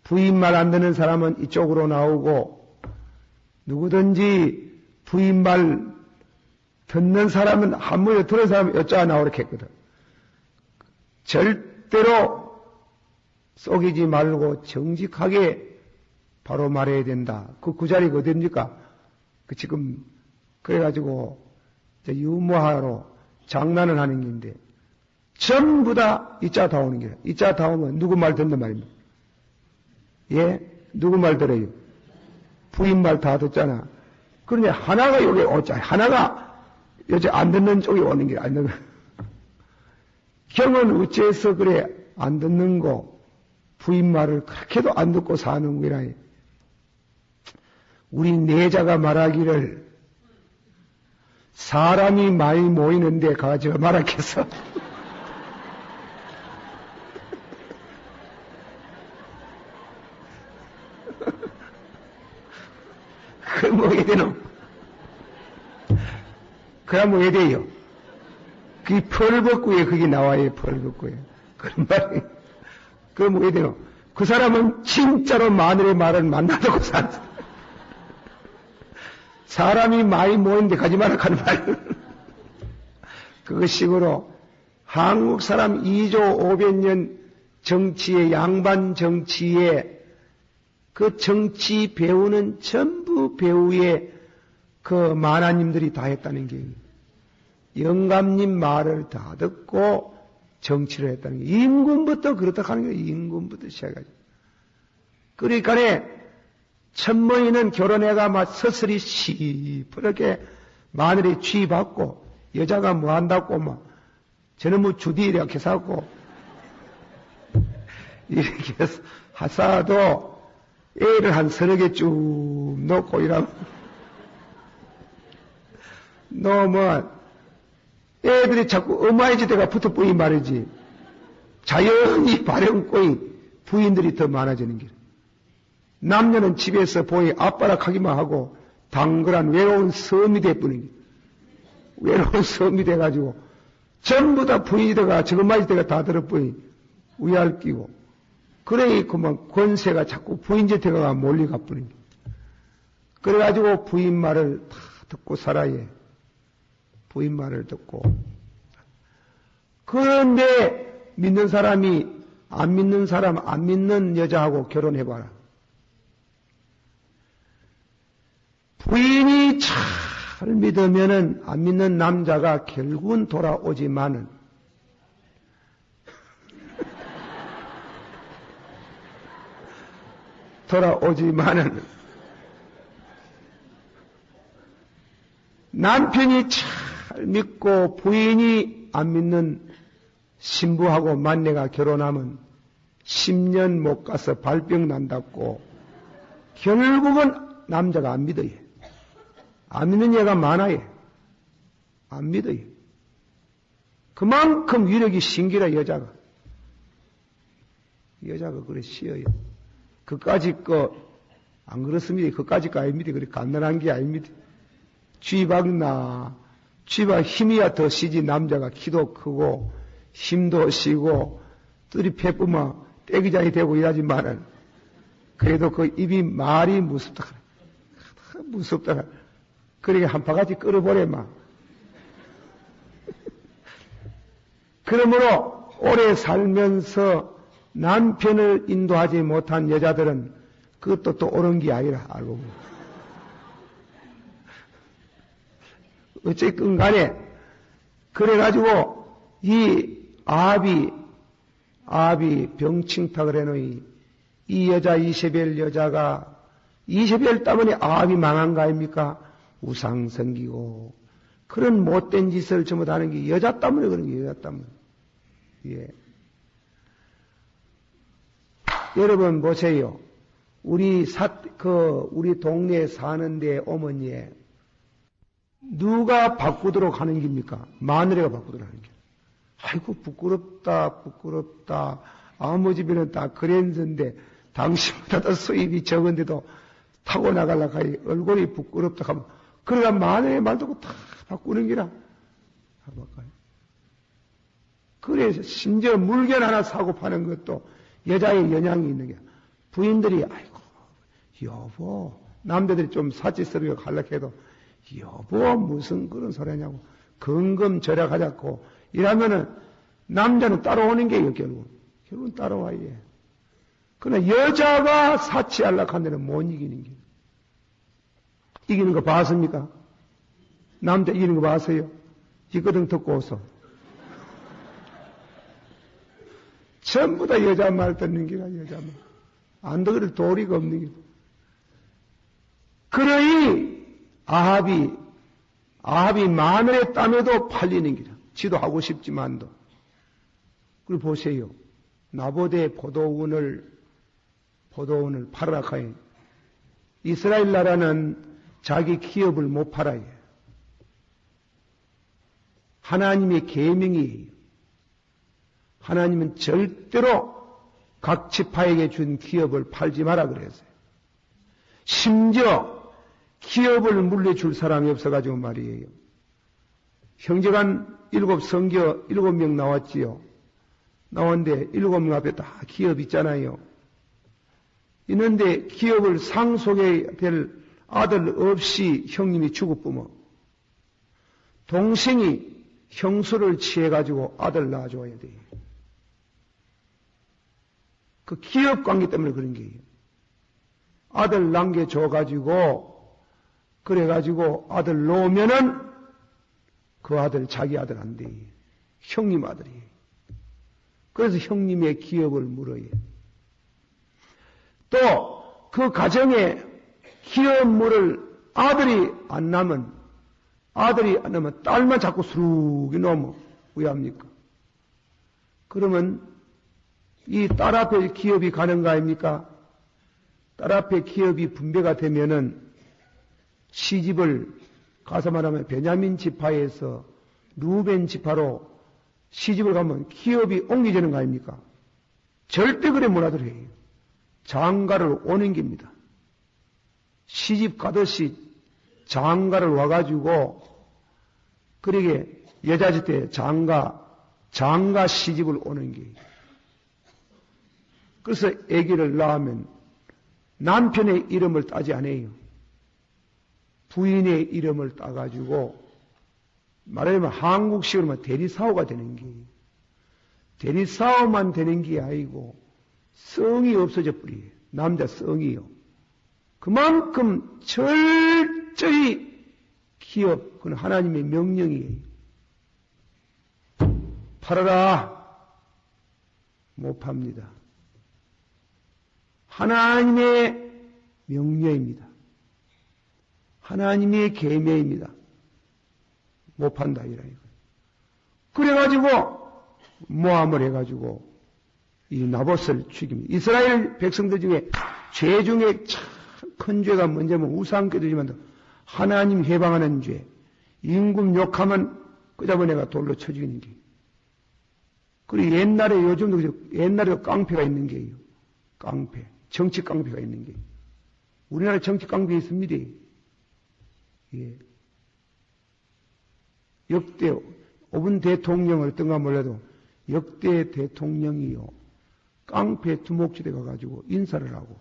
부인 말 안 듣는 사람은 이쪽으로 나오고 누구든지 부인 말 듣는 사람은 한 번에 들은 사람은 여쭤 나오게 했거든. 절대로 속이지 말고 정직하게 바로 말해야 된다. 그 자리가 어딥니까? 지금 그래가지고 유머하러 장난을 하는 긴데 전부 다 이자 다 오는 거야. 이자 다 오면 누구 말 듣는 말입니까? 예? 누구 말 들어요? 부인 말 다 듣잖아. 그러니 하나가 여기 오자. 하나가 여기 안 듣는 쪽에 오는 게 안 듣는 경은 어째서 그래 안 듣는 거 부인 말을 그렇게도 안 듣고 사는 거라. 우리 내자가 말하기를 사람이 많이 모이는데 가지가 말았겠어. 그럼 뭐 해야 되노? 그럼 뭐 해야 돼요? 그게 펄벗구에 그게 나와요, 펄벗구에. 그런 말이. 그럼 뭐 해야 되노? 그 사람은 진짜로 마늘의 말을 만나두고 산 사람이 많이 모이는데 가지 마라 하는 말. 그것식으로 한국 사람 2조 500년 정치의 양반 정치에 그 정치 배우는 전부 배우의 그 만화님들이 다 했다는 게 영감님 말을 다 듣고 정치를 했다는 게 임금부터 그렇다 하는 거예요. 임금부터 시작하죠. 그러니까 천모인은 결혼해가 막 서슬이 시퍼렇게 마늘이 쥐받고 여자가 뭐 한다고 막 저는 뭐 주디 이렇게 사고 이렇게 해서 하사도 애를 한 서너 개 쭉 놓고 이러면 뭐 애들이 자꾸 어마이지 대가 붙어 보이 말이지 자연히 발현꼬이 부인들이 더 많아지는 길. 남녀는 집에서 보이 앞바락하기만 하고 당근한 외로운 섬이 돼버린 길. 외로운 섬이 돼가지고 전부 다 부인이 돼가 저것마지 대가 다 들어보이 위알 끼고 그래 그만 권세가 자꾸 부인제 대가 몰리가 버린 길. 그래가지고 부인 말을 다 듣고 살아야 부인 말을 듣고 그런데 믿는 사람이 안 믿는 사람 안 믿는 여자하고 결혼해봐라. 부인이 잘 믿으면은 안 믿는 남자가 결국은 돌아오지만은 남편이 잘 믿고 부인이 안 믿는 신부하고 만내가 결혼하면 10년 못 가서 발병 난다고 결국은 남자가 안 믿어요. 안 믿는 얘가 많아요. 안 믿어요. 그만큼 위력이 신기라 여자가 그래 쉬어요. 그까지 안 그렇습니다. 그까지 거 아닙니다. 그래 간단한 게 아닙니다. 쥐박나 쥐박 힘이야 더 시지 남자가 키도 크고 힘도 시고 뜰이 패쁘면 떼기장이 되고 이러지만은 그래도 그 입이 말이 무섭다. 무섭다. 그러니까 한 바가지 끌어보래마. 그러므로 오래 살면서 남편을 인도하지 못한 여자들은 그것도 또 옳은 게 아니라 알고 보면. 어쨌든 간에 그래가지고 이 아합이 병칭탁을 해놓이 이 여자 이세벨 여자가 이세벨 때문에 아합이 망한 거 아닙니까? 우상 섬기고 그런 못된 짓을 전부 다 하는 게 여자 때문에 그런 게 여자 때문에. 예. 여러분 보세요. 우리 동네에 사는데 어머니에 누가 바꾸도록 하는 겁니까? 마누라가 바꾸도록 하는 게. 아이고 부끄럽다. 아무 집에는 다 그랜저인데 당신보다 더 수입이 적은데도 타고 나가려고 하니 얼굴이 부끄럽다 하면 그러다 마누라의 말 듣고 다 바꾸는 기라. 그래서 심지어 물건 하나 사고 파는 것도 여자의 영향이 있는 게 부인들이 아이고 여보 남자들이 좀 사치스럽게 하려고 해도 여보 무슨 그런 소리 하냐고 근검절약하자고 이러면은 남자는 따라오는 게요 결국은 따라와야 해. 그러나 여자가 사치하려고 한 데는 못 이기는 게 이기는 거 봤습니까? 남자 이기는 거 봤어요? 이거든 듣고 오소. 전부 다 여자 말 듣는 기라 여자 말. 안 듣을 도리가 없는 게. 그러니 아합이 마늘의 땀에도 팔리는 기라. 지도 하고 싶지만도. 그리고 보세요. 나보대 포도원을 팔아라 하니 이스라엘 나라는 자기 기업을 못 팔아요. 하나님의 계명이에요. 하나님은 절대로 각 지파에게 준 기업을 팔지 마라 그랬어요. 심지어 기업을 물려줄 사람이 없어가지고 말이에요. 형제간 7명 나왔지요. 나왔는데 7명 앞에 다 기업 있잖아요. 있는데 기업을 상속해야 될 아들 없이 형님이 죽어보면 동생이 형수를 취해가지고 아들 낳아줘야 돼요. 그 기업 관계 때문에 그런 게예요. 아들 남겨줘가지고 그래가지고 아들 놓으면은 그 아들 자기 아들 안 돼요. 형님 아들이에요. 그래서 형님의 기업을 물어요. 또 그 가정에 기업물을 아들이 안 나면 딸만 자꾸 수룩이 넘어. 왜 합니까? 그러면 이 딸 앞에 기업이 가는 거 아닙니까? 딸 앞에 기업이 분배가 되면은 시집을 가서 말하면 베냐민 지파에서 루벤 지파로 시집을 가면 기업이 옮겨지는 거 아닙니까? 절대 그래 못하도록 해요. 장가를 오는 겁니다. 시집 가듯이 장가를 와가지고 그러게 여자집 때 장가 시집을 오는 게. 그래서 아기를 낳으면 남편의 이름을 따지 않아요. 부인의 이름을 따가지고 말하자면 한국식으로 대리사오가 되는 게. 대리사오만 되는 게 아니고 성이 없어져 버려요. 남자 성이요. 그만큼 철저히 기업, 그건 하나님의 명령이에요. 팔아라. 못 팝니다. 하나님의 명령입니다. 하나님의 계명입니다. 못 판다 이라 이거. 그래가지고 모함을 해가지고 이 나봇을 죽입니다. 이스라엘 백성들 중에 죄 중에 참 큰 죄가 뭔지면 우상께도지만 하나님 해방하는 죄, 임금 욕하면 끄잡은 애가 돌로 쳐 죽이는 게. 그리고 옛날에도 깡패가 있는 게요. 깡패, 정치 깡패가 있는 게. 우리나라에 정치 깡패 있습니다. 예. 역대 5분 대통령을 어떤가 몰라도 역대 대통령이요. 깡패 두목지대 가가지고 인사를 하고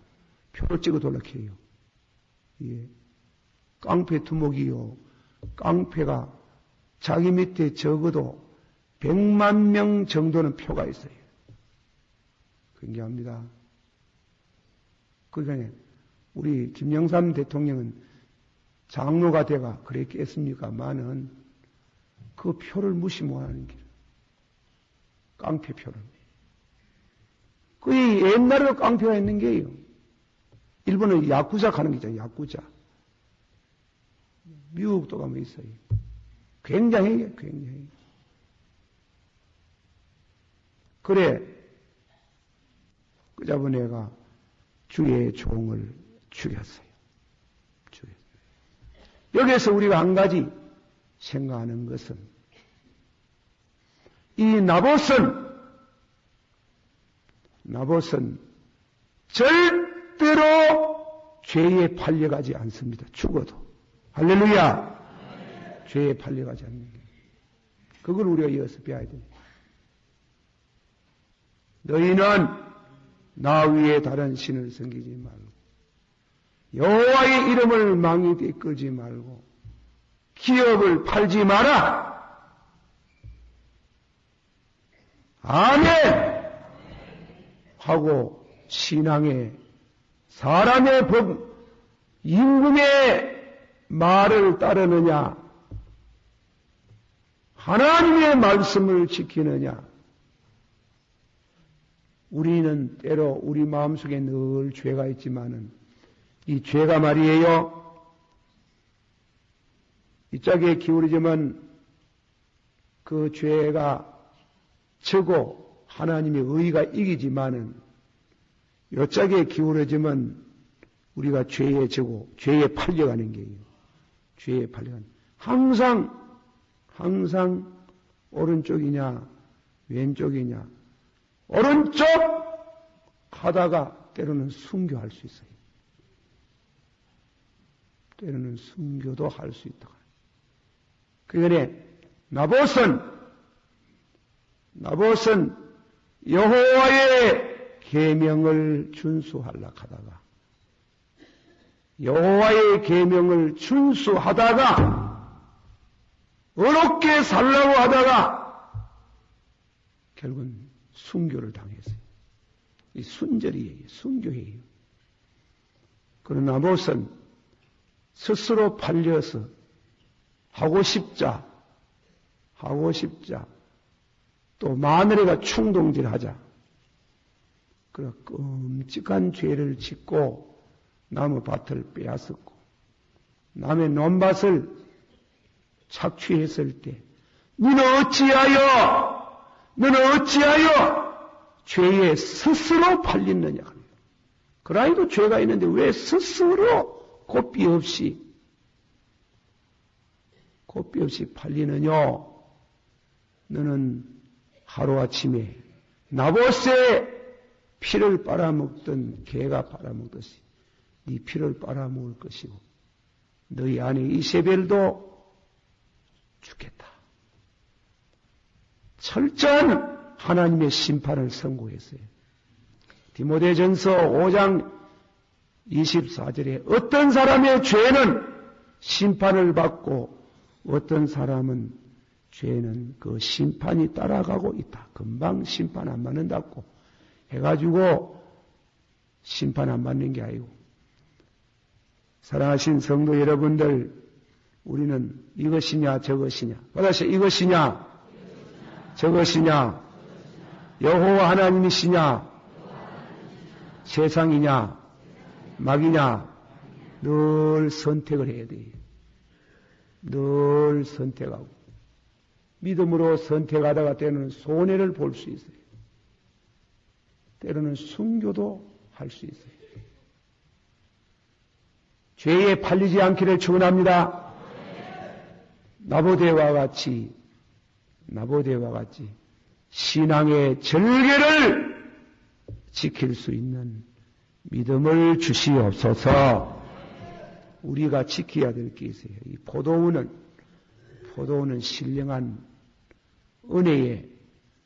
표를 찍어 돌락해요. 예. 깡패 두목이요. 깡패가 자기 밑에 적어도 100만 명 정도는 표가 있어요. 굉장합니다. 그러니까 우리 김영삼 대통령은 장로가 돼가 그랬겠습니까만은 그 표를 무시 못하는 길. 깡패 표를. 거의 옛날에도 깡패가 있는 게요. 일본은 야쿠자 가는 게 있잖아요. 야쿠자. 미국도 가면 있어요. 굉장해요. 굉장히. 그래. 그 잡은 애가 주의 종을 죽였어요. 여기에서 우리가 한 가지 생각하는 것은 이 나봇은 절대로 죄에 팔려가지 않습니다. 죽어도. 할렐루야. 죄에 팔려가지 않는 게. 그걸 우리가 이어서 배워야 됩니다. 너희는 나 위에 다른 신을 섬기지 말고 여호와의 이름을 망에 끌지 말고 기업을 팔지 마라. 아멘. 하고 신앙의 사람의 법, 임금의 말을 따르느냐, 하나님의 말씀을 지키느냐. 우리는 때로 우리 마음속에 늘 죄가 있지만은 이 죄가 말이에요. 이쪽에 기울이지만 그 죄가 적고 하나님의 의가 이기지만은 이쪽에 기울어지면 우리가 죄에 지고 죄에 팔려가는 게요. 죄에 팔려가는. 항상 오른쪽이냐 왼쪽이냐 오른쪽 하다가 때로는 순교할 수 있어요. 때로는 순교도 할 수 있다. 그러니 나봇은 여호와의 계명을 준수하려고 하다가 여호와의 계명을 준수하다가 어렵게 살려고 하다가 결국은 순교를 당했어요. 이 순절이에요. 순교예요. 그러나 나봇은 스스로 팔려서 하고 싶자 또 마누라가 충동질하자 그런 끔찍한 죄를 짓고 남의 밭을 빼앗았고 남의 논밭을 착취했을 때 너는 어찌하여 죄에 스스로 팔리느냐. 그라이도 죄가 있는데 왜 스스로 고삐 없이 팔리느냐. 너는 하루아침에 나봇의 피를 빨아먹던 개가 빨아먹듯이 네 피를 빨아먹을 것이고 너희 아내 이세벨도 죽겠다. 철저한 하나님의 심판을 선고했어요. 디모데전서 5장 24절에 어떤 사람의 죄는 심판을 받고 어떤 사람은 죄는 그 심판이 따라가고 있다. 금방 심판 안 받는다고 해가지고 심판 안 받는 게 아니고, 사랑하신 성도 여러분들, 우리는 이것이냐 저것이냐, 받아서 이것이냐 저것이냐, 여호와 하나님이시냐 세상이냐 막이냐, 늘 선택을 해야 돼요. 늘 선택하고 믿음으로 선택하다가 때로는 손해를 볼 수 있어요. 때로는 순교도 할 수 있어요. 죄에 팔리지 않기를 축원합니다. 나보대와 같이 신앙의 절개를 지킬 수 있는 믿음을 주시옵소서. 우리가 지켜야 될 게 있어요. 이 포도원은 신령한 은혜에,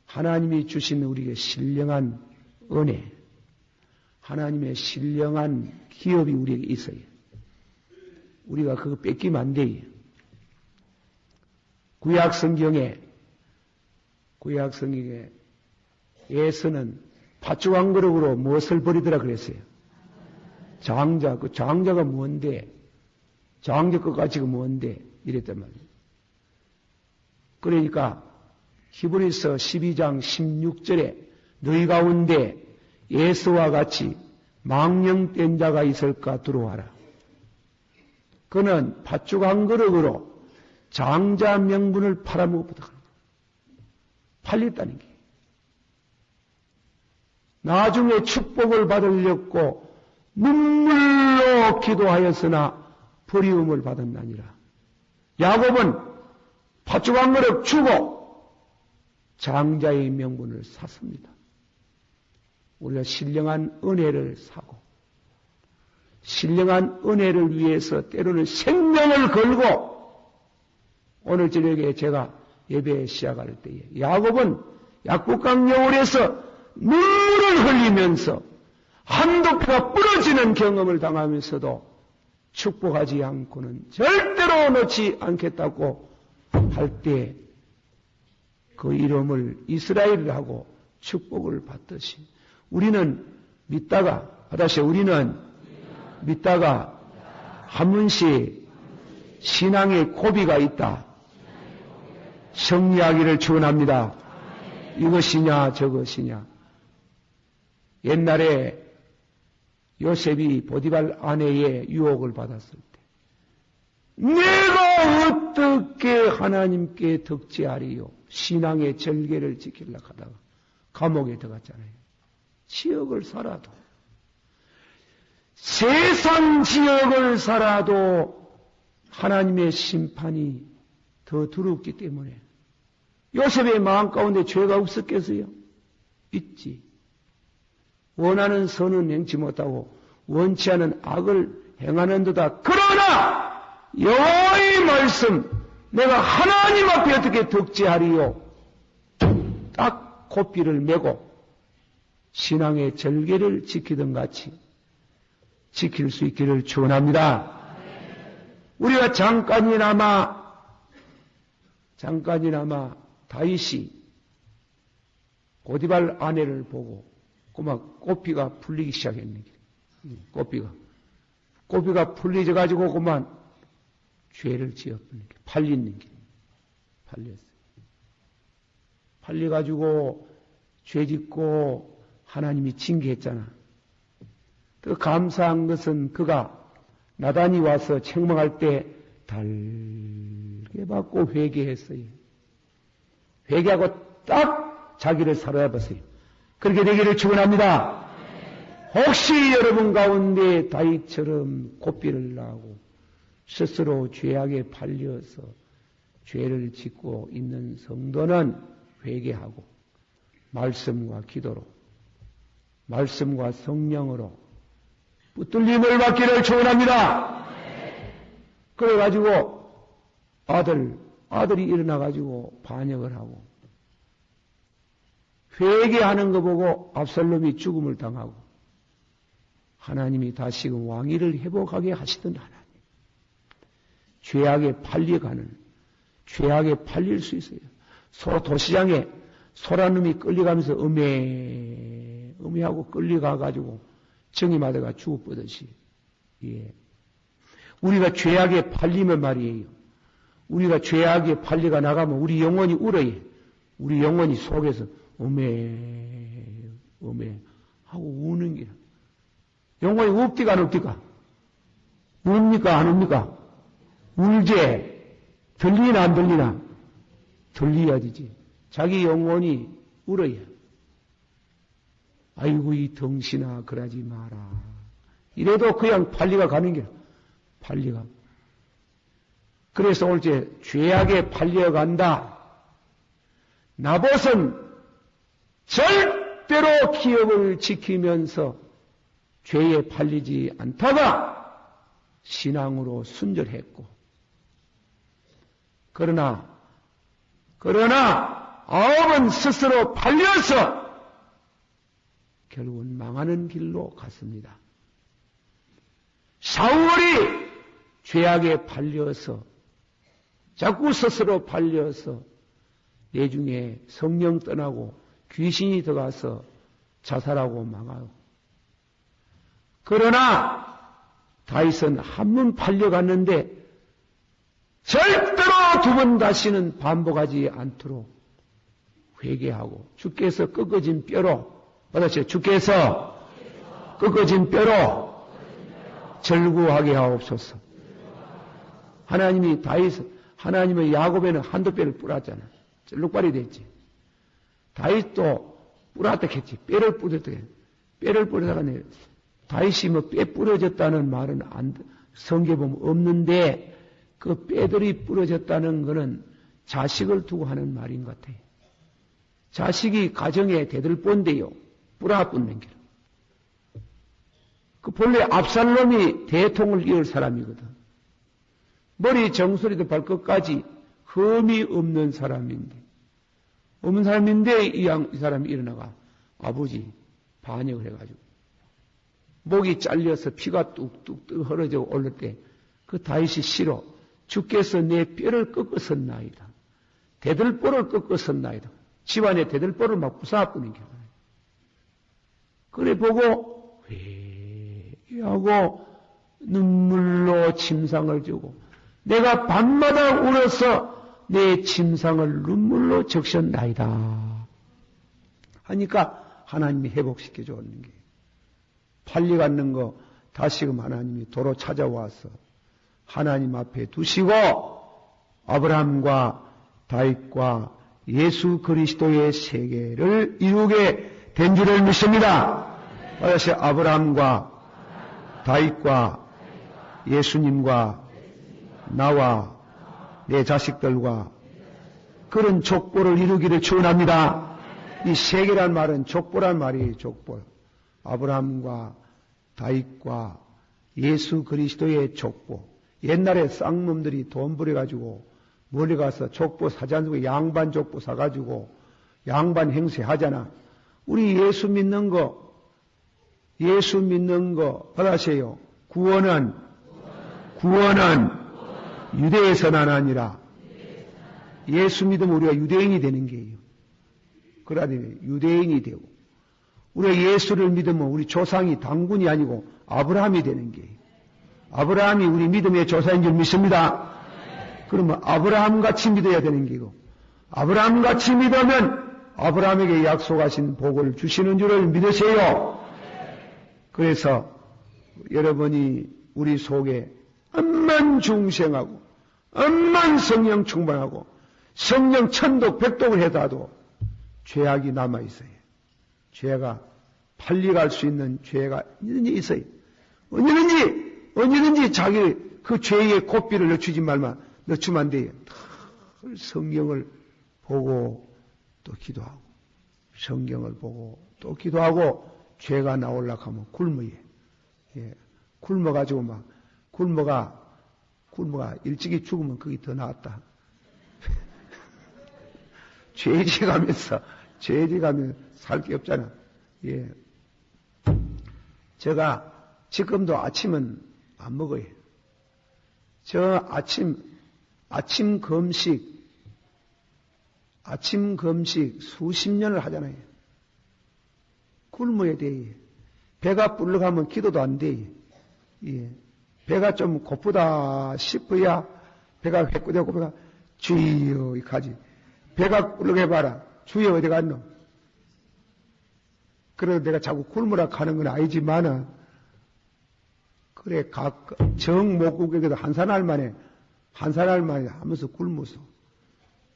하나님이 주신 우리에게 신령한 은혜, 하나님의 신령한 기업이 우리에게 있어요. 우리가 그거 뺏기면 안 돼요. 구약 성경에 에서는 팥죽 한 그릇으로 무엇을 버리더라 그랬어요? 장자. 그 장자가 뭔데? 장자 것 가지고 뭔데? 이랬단 말이에요. 그러니까 히브리서 12장 16절에 너희 가운데 예수와 같이 망령된 자가 있을까 들어와라. 그는 팥죽 한 그릇으로 장자 명분을 팔아먹었다. 팔렸다는 게. 나중에 축복을 받으려고 눈물로 기도하였으나 버리움을 받았나니라. 야곱은 팥죽 한 그릇 주고 장자의 명분을 샀습니다. 우리가 신령한 은혜를 사고 신령한 은혜를 위해서 때로는 생명을 걸고, 오늘 저녁에 제가 예배 시작할 때에 야곱은 약국강 여울에서 눈물을 흘리면서 한두 표가 부러지는 경험을 당하면서도 축복하지 않고는 절대로 놓지 않겠다고 할 때 그 이름을 이스라엘이라고 축복을 받듯이 우리는 믿다가 한 번씩 신앙의 고비가 있다. 정리하기를 축원합니다. 이것이냐 저것이냐. 옛날에 요셉이 보디발 아내의 유혹을 받았을 때 내가 어떻게 하나님께 덕지하리요. 신앙의 절개를 지키려고 하다가 감옥에 들어갔잖아요. 지역을 살아도, 세상 지역을 살아도 하나님의 심판이 더 두렵기 때문에. 요셉의 마음 가운데 죄가 없었겠어요? 있지. 원하는 선은 행치 못하고 원치 않은 악을 행하는 듯다. 그러나 여호와의 말씀, 내가 하나님 앞에 어떻게 덕지하리요? 딱 고삐를 메고 신앙의 절개를 지키던 같이 지킬 수 있기를 축원합니다. 우리가 잠깐이나마 다윗이 보디발 아내를 보고 그만 고삐가 풀리기 시작했는 게, 고삐가 풀리져 가지고 그만 죄를 지었는 게, 팔렸는 게, 팔렸어요. 팔려가지고 죄 짓고 하나님이 징계했잖아. 또 감사한 것은 그가 나단이 와서 책망할 때 달게 받고 회개했어요. 회개하고 딱 자기를 사로잡았어요. 그렇게 되기를 축원합니다. 혹시 여러분 가운데 다윗처럼 고삐를 나고 스스로 죄악에 팔려서 죄를 짓고 있는 성도는 회개하고 말씀과 기도로 말씀과 성령으로 붙들림을 받기를 축원합니다. 그래가지고 아들이 일어나가지고 반역을 하고 회개하는 거 보고 압살롬이 죽음을 당하고 하나님이 다시금 왕위를 회복하게 하시던 하나님. 죄악에 팔릴 수 있어요. 도시장에 소라놈이 끌려가면서 음해하고 끌려가가지고 정이 맞아가 죽어버듯이. 예. 우리가 죄악에 팔리면 말이에요. 우리가 죄악에 팔려가 나가면 우리 영혼이 울어요. 우리 영혼이 속에서 하고 우는 게. 영혼이 웁디가 안 웁디가? 웁니까 안 웁니까? 울제. 들리나 안 들리나? 들려야지. 자기 영혼이 울어야. 아이고 이 덩신아 그러지 마라. 이래도 그냥 팔리가 가는 게 팔리가. 그래서 올제 죄악에 팔려간다. 나봇은 절대로 기업을 지키면서 죄에 팔리지 않다가 신앙으로 순절했고 그러나 아합은 스스로 팔려서 결국은 망하는 길로 갔습니다. 사울이 죄악에 팔려서 자꾸 스스로 팔려서 내중에 성령 떠나고 귀신이 들어가서 자살하고 망하고 그러나 다윗은 한 번 팔려갔는데 절대로 두 번 다시는 반복하지 않도록 회개하고 주께서 꺾어진 뼈로 받으세요. 주께서 꺾어진 뼈로 절구하게 하옵소서. 하나님은 야곱에는 한두 뼈를 뿌렸잖아. 쩔룩발이 됐지. 다윗도 뿌렸다 했지. 뼈를 뿌렸다 했지. 뼈를 뿌려다가 다윗이 뭐 뼈 부러졌다는 말은 성경에 보면 없는데 그 뼈들이 부러졌다는 것은 자식을 두고 하는 말인 것 같아요. 자식이 가정에 대들본데요. 뿌라붙는 길. 그 본래 압살롬이 대통을 이을 사람이거든. 머리 정수리도 발끝까지 흠이 없는 사람인데 이 사람이 일어나가 아버지 반역을 해가지고 목이 잘려서 피가 뚝뚝 흐르져 올릴 때 그 다윗이 싫어. 주께서 내 뼈를 꺾었었나이다. 대들보를 꺾었었나이다. 집안에 대들보를 막 부숴버리는 거야. 그래 보고 회개하고 눈물로 침상을 주고 내가 밤마다 울어서 내 침상을 눈물로 적셨나이다. 하니까 하나님이 회복시켜 주는 게 팔려갔는 거 다시금 하나님이 도로 찾아와서 하나님 앞에 두시고 아브라함과 다윗과 예수 그리스도의 세계를 이루게 된 줄을 믿습니다. 그래서 아브라함과 다윗과 예수님과 나와 내 자식들과 그런 족보를 이루기를 축원합니다. 이 세계란 말은 족보란 말이에요. 족보. 아브라함과 다윗과 예수 그리스도의 족보. 옛날에 쌍놈들이 돈 부려가지고 멀리 가서 족보 사지 않고 양반 족보 사가지고 양반 행세 하잖아. 우리 예수 믿는 거 받으세요. 구원은 유대에서만 아니라 예수 믿으면 우리가 유대인이 되는 게예요. 그러니 유대인이 되고 우리가 예수를 믿으면 우리 조상이 당군이 아니고 아브라함이 되는 게예요. 아브라함이 우리 믿음의 조사인 줄 믿습니다. 그러면 아브라함같이 믿어야 되는 게고 아브라함같이 믿으면 아브라함에게 약속하신 복을 주시는 줄을 믿으세요. 그래서 여러분이 우리 속에 엄만 중생하고 엄만 성령 충만하고 성령 천독 백독을 해다도 죄악이 남아있어요. 죄가 팔리갈 수 있는 죄가 언제든지 있어요. 언제든지 자기 그 죄의 고삐를 늦추지 말만 늦추면 안 돼요. 늘 성경을 보고 또 기도하고 성경을 보고 또 기도하고 죄가 나오려고 하면 굶어요. 예. 굶어가지고 막 굶어가 일찍이 죽으면 그게 더 낫다. 죄지가면서 살 게 없잖아. 예. 제가 지금도 아침은 안 먹어요. 저 아침 금식 수십 년을 하잖아요. 굶어야 돼. 배가 불러가면 기도도 안 돼. 예. 배가 좀 고프다 싶어야 배가 회꾸되고 배가 주여 이까지 배가 불러가봐라. 주여 어디 갔노? 그래도 내가 자꾸 굶으라 하는 건 아니지만은 그래 정목국에도 한 사날 만에 하면서 굶었어.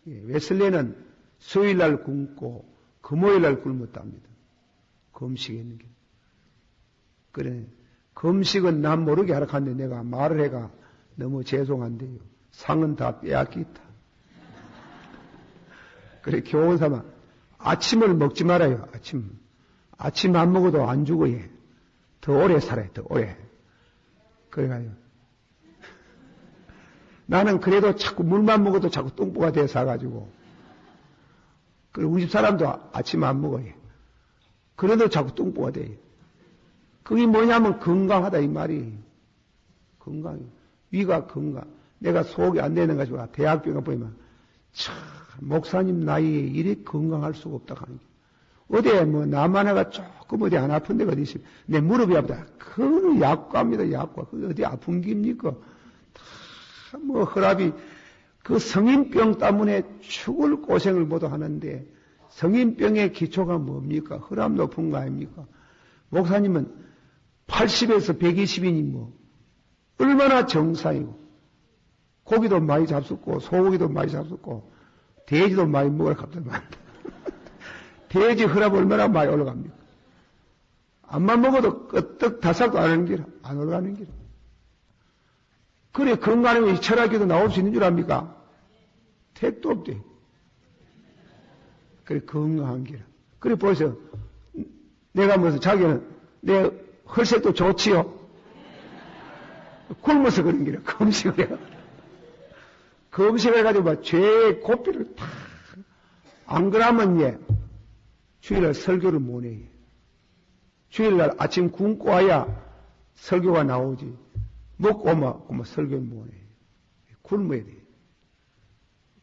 예. 웨슬레는 수요일날 굶고 금요일날 굶었답니다. 금식했는 게. 그래. 금식은 난 모르게 하라 하는데 내가 말을 해가 너무 죄송한데요. 상은 다 빼앗기다. 그래, 교훈 삼아. 아침을 먹지 말아요, 아침 안 먹어도 안 죽어요. 더 오래 살아요, 더 오래. 그래가지고. 나는 그래도 자꾸 물만 먹어도 자꾸 똥꼬가 돼 사가지고. 그리고 우리 집 사람도 아침 안 먹어요. 그래도 자꾸 똥꼬가 돼요. 그게 뭐냐면 건강하다 이 말이. 건강이. 위가 건강. 내가 속이 안 되는 가지고 대학병원 보면 참 목사님 나이에 이리 건강할 수가 없다 하는 게. 어디에 뭐 나만 해가 조금 어디 안 아픈 데가 어디 있으면 내 무릎이 아프다. 그거는 약과입니다. 약과. 그게 어디 아픈 깁니까? 다 뭐 혈압이 그 성인병 때문에 죽을 고생을 모두 하는데 성인병의 기초가 뭡니까? 혈압 높은 거 아닙니까? 목사님은 80에서 120이니 뭐 얼마나 정상이고 고기도 많이 잡숫고 소고기도 많이 잡숫고 돼지도 많이 먹으라 갑자만 돼지 혈압 얼마나 많이 올라갑니까? 암만 먹어도 끄떡 다삭도 안 올라가는 길. 그래 건강하면 철학에도 나올 수 있는 줄 압니까? 택도 없대. 그래 건강한 길. 그래 보세요. 내가 무슨 자기는 내 혈색도 좋지요. 굶어서 그런 길이야. 금식을 해가. 금식을 해가지고 막 죄의 고삐를 다. 안 그러면 예. 주일날 설교를 못 해. 주일날 아침 굶고 와야 설교가 나오지. 먹고 오면 설교를 못 해. 굶어야 돼.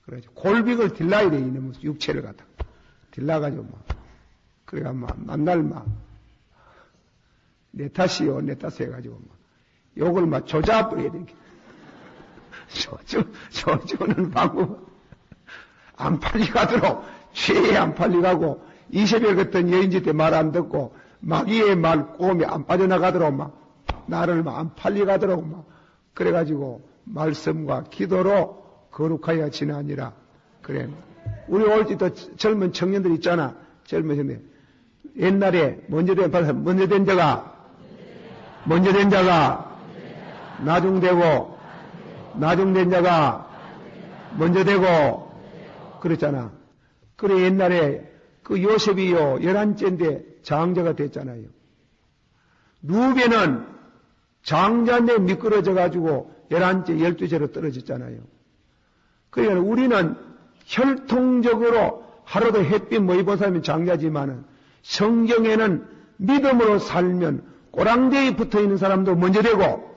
그래가지고 골빅을 딜라야 돼. 이놈의 육체를 갖다가. 딜라가지고 막. 그래가 막 만날 막. 내 탓이요, 내 탓 해가지고 막. 욕을 막 조잡버려야 돼. 조주는 방법. 안 팔리가도록, 죄에 안 팔리가고, 이세벨 같은 여인지 때 말 안 듣고, 마귀의 말 꼬음이 안 빠져나가도록 막, 나를 막 안 팔리가도록 막, 그래가지고, 말씀과 기도로 거룩하여 지나니라. 그래. 우리 올지 또 젊은 청년들 있잖아. 젊은 청년. 옛날에 먼저 된 자가 나중되고, 나중된 자가 먼저 되고, 그랬잖아. 그래, 옛날에 그 요셉이요, 11째인데 장자가 됐잖아요. 루벤은 장자인데 미끄러져가지고 11째, 12째로 떨어졌잖아요. 그러니까 우리는 혈통적으로 하루도 햇빛 못 입은 사람이 장자지만은 성경에는 믿음으로 살면 꼬랑대에 붙어 있는 사람도 먼저 되고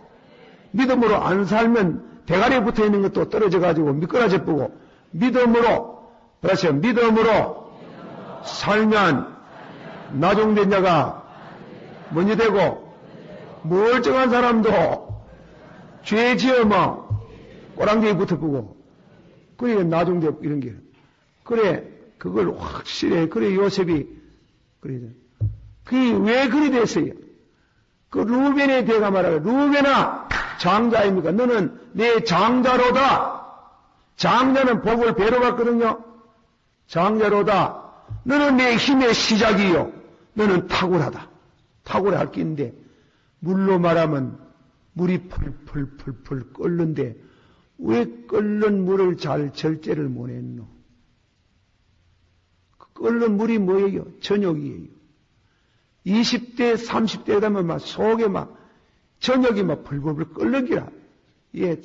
믿음으로 안 살면 대가리에 붙어 있는 것도 떨어져 가지고 미끄러져 보고 믿음으로 그렇죠. 믿음으로 살면 나중된 자가 먼저 되고 멀쩡한 사람도 죄 지으면 꼬랑대에 붙어 보고 그래 나중되고 이런 게 그래 그걸 확실해. 그래, 요셉이, 그래. 그게 왜 그리 됐어요? 그 루벤에 대가 말하라. 루벤아, 장자입니까? 너는 내 장자로다. 장자는 복을 배로 받거든요. 장자로다. 너는 내 힘의 시작이요. 너는 탁월하다. 탁월할 낀데, 물로 말하면 물이 펄펄펄펄 끓는데, 왜 끓는 물을 잘 절제를 못했노? 끓는 물이 뭐예요? 저녁이에요. 20대, 30대 되면 막 속에 막 저녁이 막 불불불 끓는 기라. 예,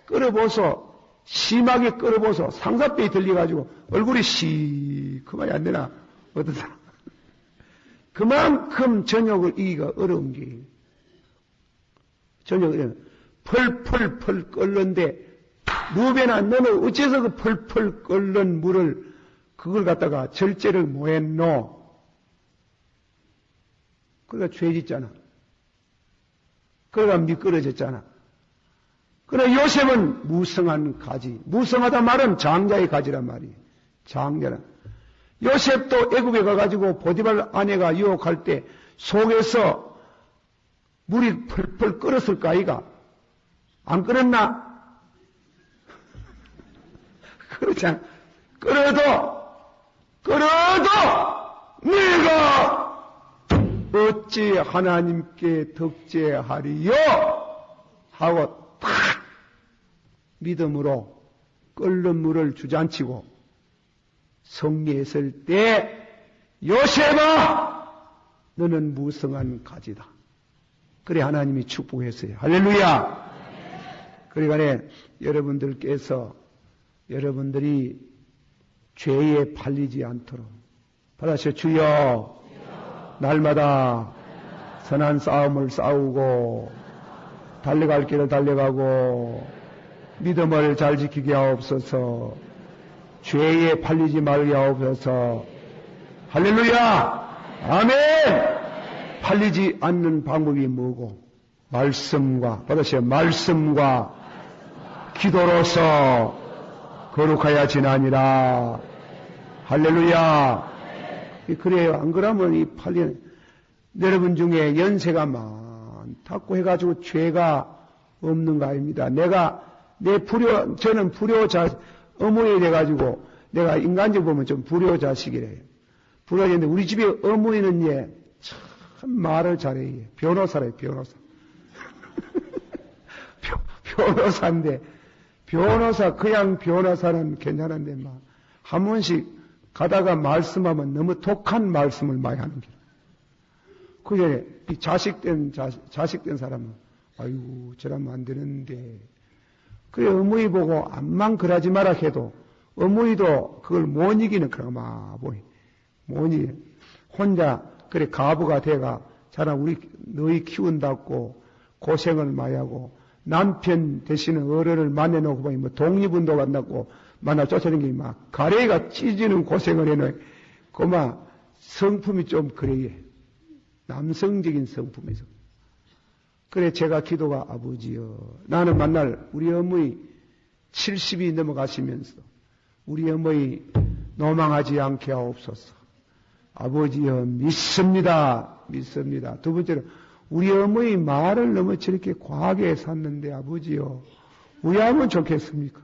끓어보소. 심하게 끓어보소. 상사뼈에 들려가지고 얼굴이 시커만이 안 되나? 어떤 사람. 그만큼 저녁을 이기가 어려운 게 저녁을 펄펄펄 끓는데 루벤아 너는 어째서 그 펄펄 끓는 물을 그걸 갖다가 절제를 못했노? 그러니까 죄짓잖아. 그러니까 미끄러졌잖아. 그러나 요셉은 무성한 가지. 무성하다 말은 장자의 가지란 말이에요. 장자는. 요셉도 애굽에 가가지고 보디발 아내가 유혹할 때 속에서 물이 펄펄 끓었을까 아이가? 안 끓었나? 그렇잖아. 끓어도 내가 어찌 하나님께 덕죄하리요? 하고 탁 믿음으로 끓는 물을 주잔치고 성리했을 때 요셉아 너는 무성한 가지다. 그래 하나님이 축복했어요. 할렐루야. 그러니까 여러분들께서 여러분들이 죄에 팔리지 않도록 받아서 주여 날마다 선한 싸움을 싸우고 달려갈 길을 달려가고 믿음을 잘 지키게 하옵소서. 죄에 팔리지 말게 하옵소서. 할렐루야. 아멘. 팔리지 않는 방법이 뭐고? 말씀과 받으세요. 말씀과 기도로서 거룩하여 지나니라. 할렐루야. 그래요. 안 그러면 이 팔리는 여러분 중에 연세가 많다고 해가지고 죄가 없는 거 아닙니다. 저는 불효자 어머니 돼가지고 내가 인간적으로 보면 좀 불효자식이래요. 불효자인데 우리 집에 어머니는 참 말을 잘해요. 변호사래요. 변호사. 변호사인데 그냥 변호사는 괜찮은데 한 번씩 가다가 말씀하면 너무 독한 말씀을 많이 하는 거예요. 그게 이 자식된 사람은 아이고 저러면 안 되는데 그래 어머니 보고 암만 그러지 마라 해도 어머니도 그걸 못 이기는 그런 마보이 못 이기 혼자 그래 가부가 돼가 자라 우리 너희 키운다고 고생을 많이 하고 남편 되시는 어른을 만나놓고 보니 뭐 독립운동 한다고 만나 쫓아다니는 게 막 가래가 찢어지는 고생을 해놓은 그만 성품이 좀 그래요. 남성적인 성품에서. 그래 제가 기도가 아버지여 나는 만날 우리 어머니 70이 넘어가시면서 우리 어머니 노망하지 않게 하옵소서. 아버지여 믿습니다. 두 번째로 우리 어머니 말을 너무 저렇게 과하게 샀는데 아버지여 왜 하면 좋겠습니까?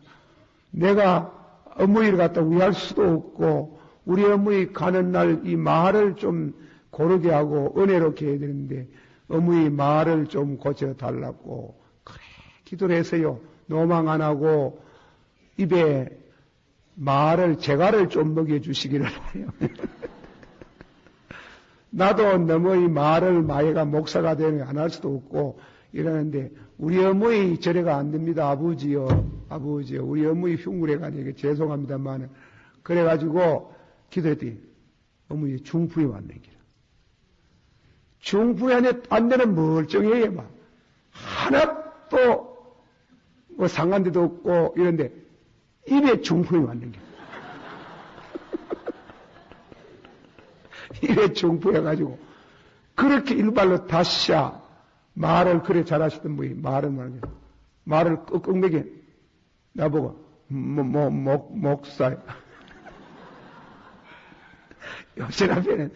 내가 어머니를 갖다 위할 수도 없고 우리 어머니 가는 날 이 말을 좀 고르게 하고 은혜롭게 해야 되는데 어머니 말을 좀 고쳐달라고 그래 기도를 했어요. 노망 안 하고 입에 제가를 좀 먹여주시기를 해요. 나도 너무 이 말을 마애가 목사가 되면 안 할 수도 없고 이러는데 우리 어머니 저래가 안 됩니다. 아버지요 우리 어머니 흉물해가 되게 죄송합니다만 그래가지고 기도했더니 어머니 중풍이 왔는 기라. 중풍이 안 되는 멀쩡해요 막 하나도 뭐 상한 데도 없고 이런데 입에 중풍이 왔는 기라. 입에 중풍해가지고 그렇게 일발로 다시야 말을 그래 잘하시던 분이 말을 끙끙매게 나보고 목사야 여전하면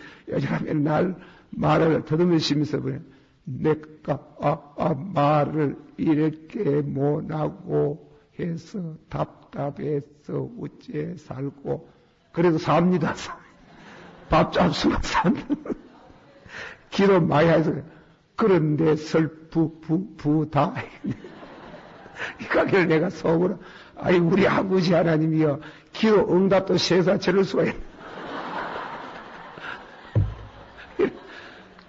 날 말을 더듬으시면서 내가 말을 이렇게 못하고 해서 답답해서 어째 살고 그래도 삽니다. 밥 잡수고 삽니다. 기도 많이 해서 그런데 부다 이 가게를 내가 속으로 아이 우리 아버지 하나님이여 기도 응답도 세사 저럴 수가 있나.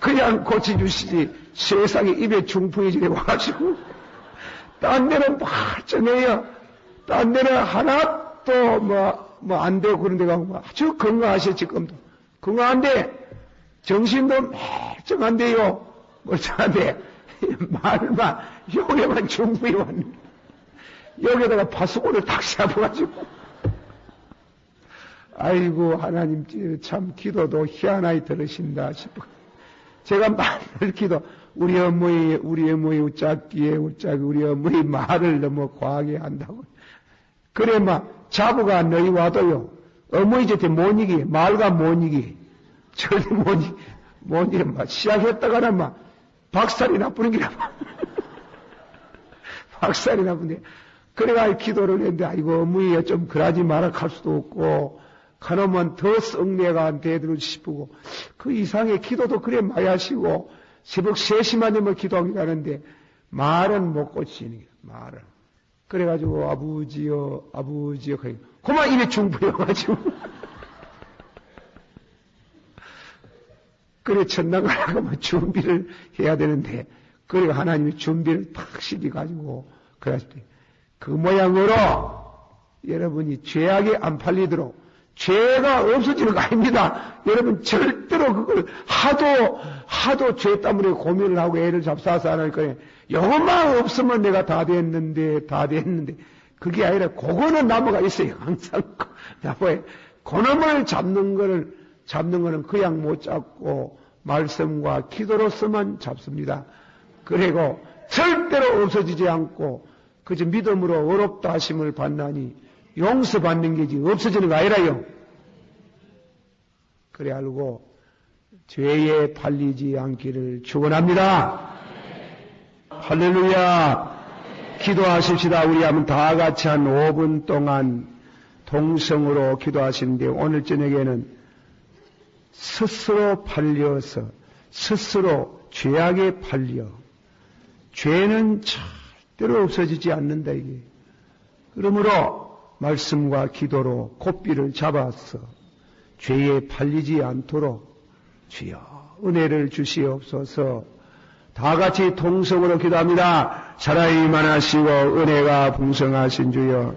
그냥 고쳐주시지 세상에 입에 중풍이 지내 와가지고 딴 데는 멀쩡해요. 딴 데는 하나도 뭐 안 되고 그런 데가 아주 건강하셔 지금도 건강한데 정신도 멀쩡한데요. 멀쩡한데 말만 여기만 중풍이 왔는데 여기다가 파수꾼을 탁 씌워가지고 아이고 하나님 참 기도도 희한하게 들으신다 싶어. 제가 말을 기도 우리 어머니 웃자기에 우리 어머니 말을 너무 과하게 한다고. 그래 자부가 너희 와도요 어머니 저한테 못 이기 말과 못 이기 절대 못 이기 시작했다가는 박살이 나쁘는 기라 박살이 나쁜데 그래가 기도를 했는데 아이고 어머니 좀 그러지 마라 할 수도 없고 가놓으면 더 썩내가 되도록 싶고 그 이상의 기도도 그래 많이 하시고 새벽 3시만 되면 기도하기도 하는데 말은 못 고치는 거야 말은. 그래가지고 아버지여 그만 입에 중부여가지고 그래 천당 가려면 준비를 해야 되는데 그래 하나님이 준비를 탁 시켜가지고 그래가지고 그 모양으로 여러분이 죄악에 안 팔리도록 죄가 없어지는 거 아닙니다. 여러분 절대로 그걸 하도 죄 때문에 고민을 하고 애를 잡사서 안 할 거예요. 이것만 없으면 내가 다 됐는데 그게 아니라 그거는 나무가 있어요. 항상 나무에 그놈을 잡는 거는 그냥 못 잡고 말씀과 기도로서만 잡습니다. 그리고 절대로 없어지지 않고 그저 믿음으로 어렵다 하심을 받나니 용서받는 게지 없어지는 거 아니라요. 그래 알고 죄에 팔리지 않기를 축원합니다. 할렐루야. 기도하십시다. 우리 한번 다 같이 한 5분 동안 동성으로 기도하시는데 오늘 저녁에는 스스로 팔려서 스스로 죄악에 팔려 죄는 절대로 없어지지 않는다 이게. 그러므로 말씀과 기도로 고삐를 잡아서 죄에 팔리지 않도록 주여 은혜를 주시옵소서. 다 같이 통성으로 기도합니다. 사랑이 많으시고 은혜가 풍성하신 주여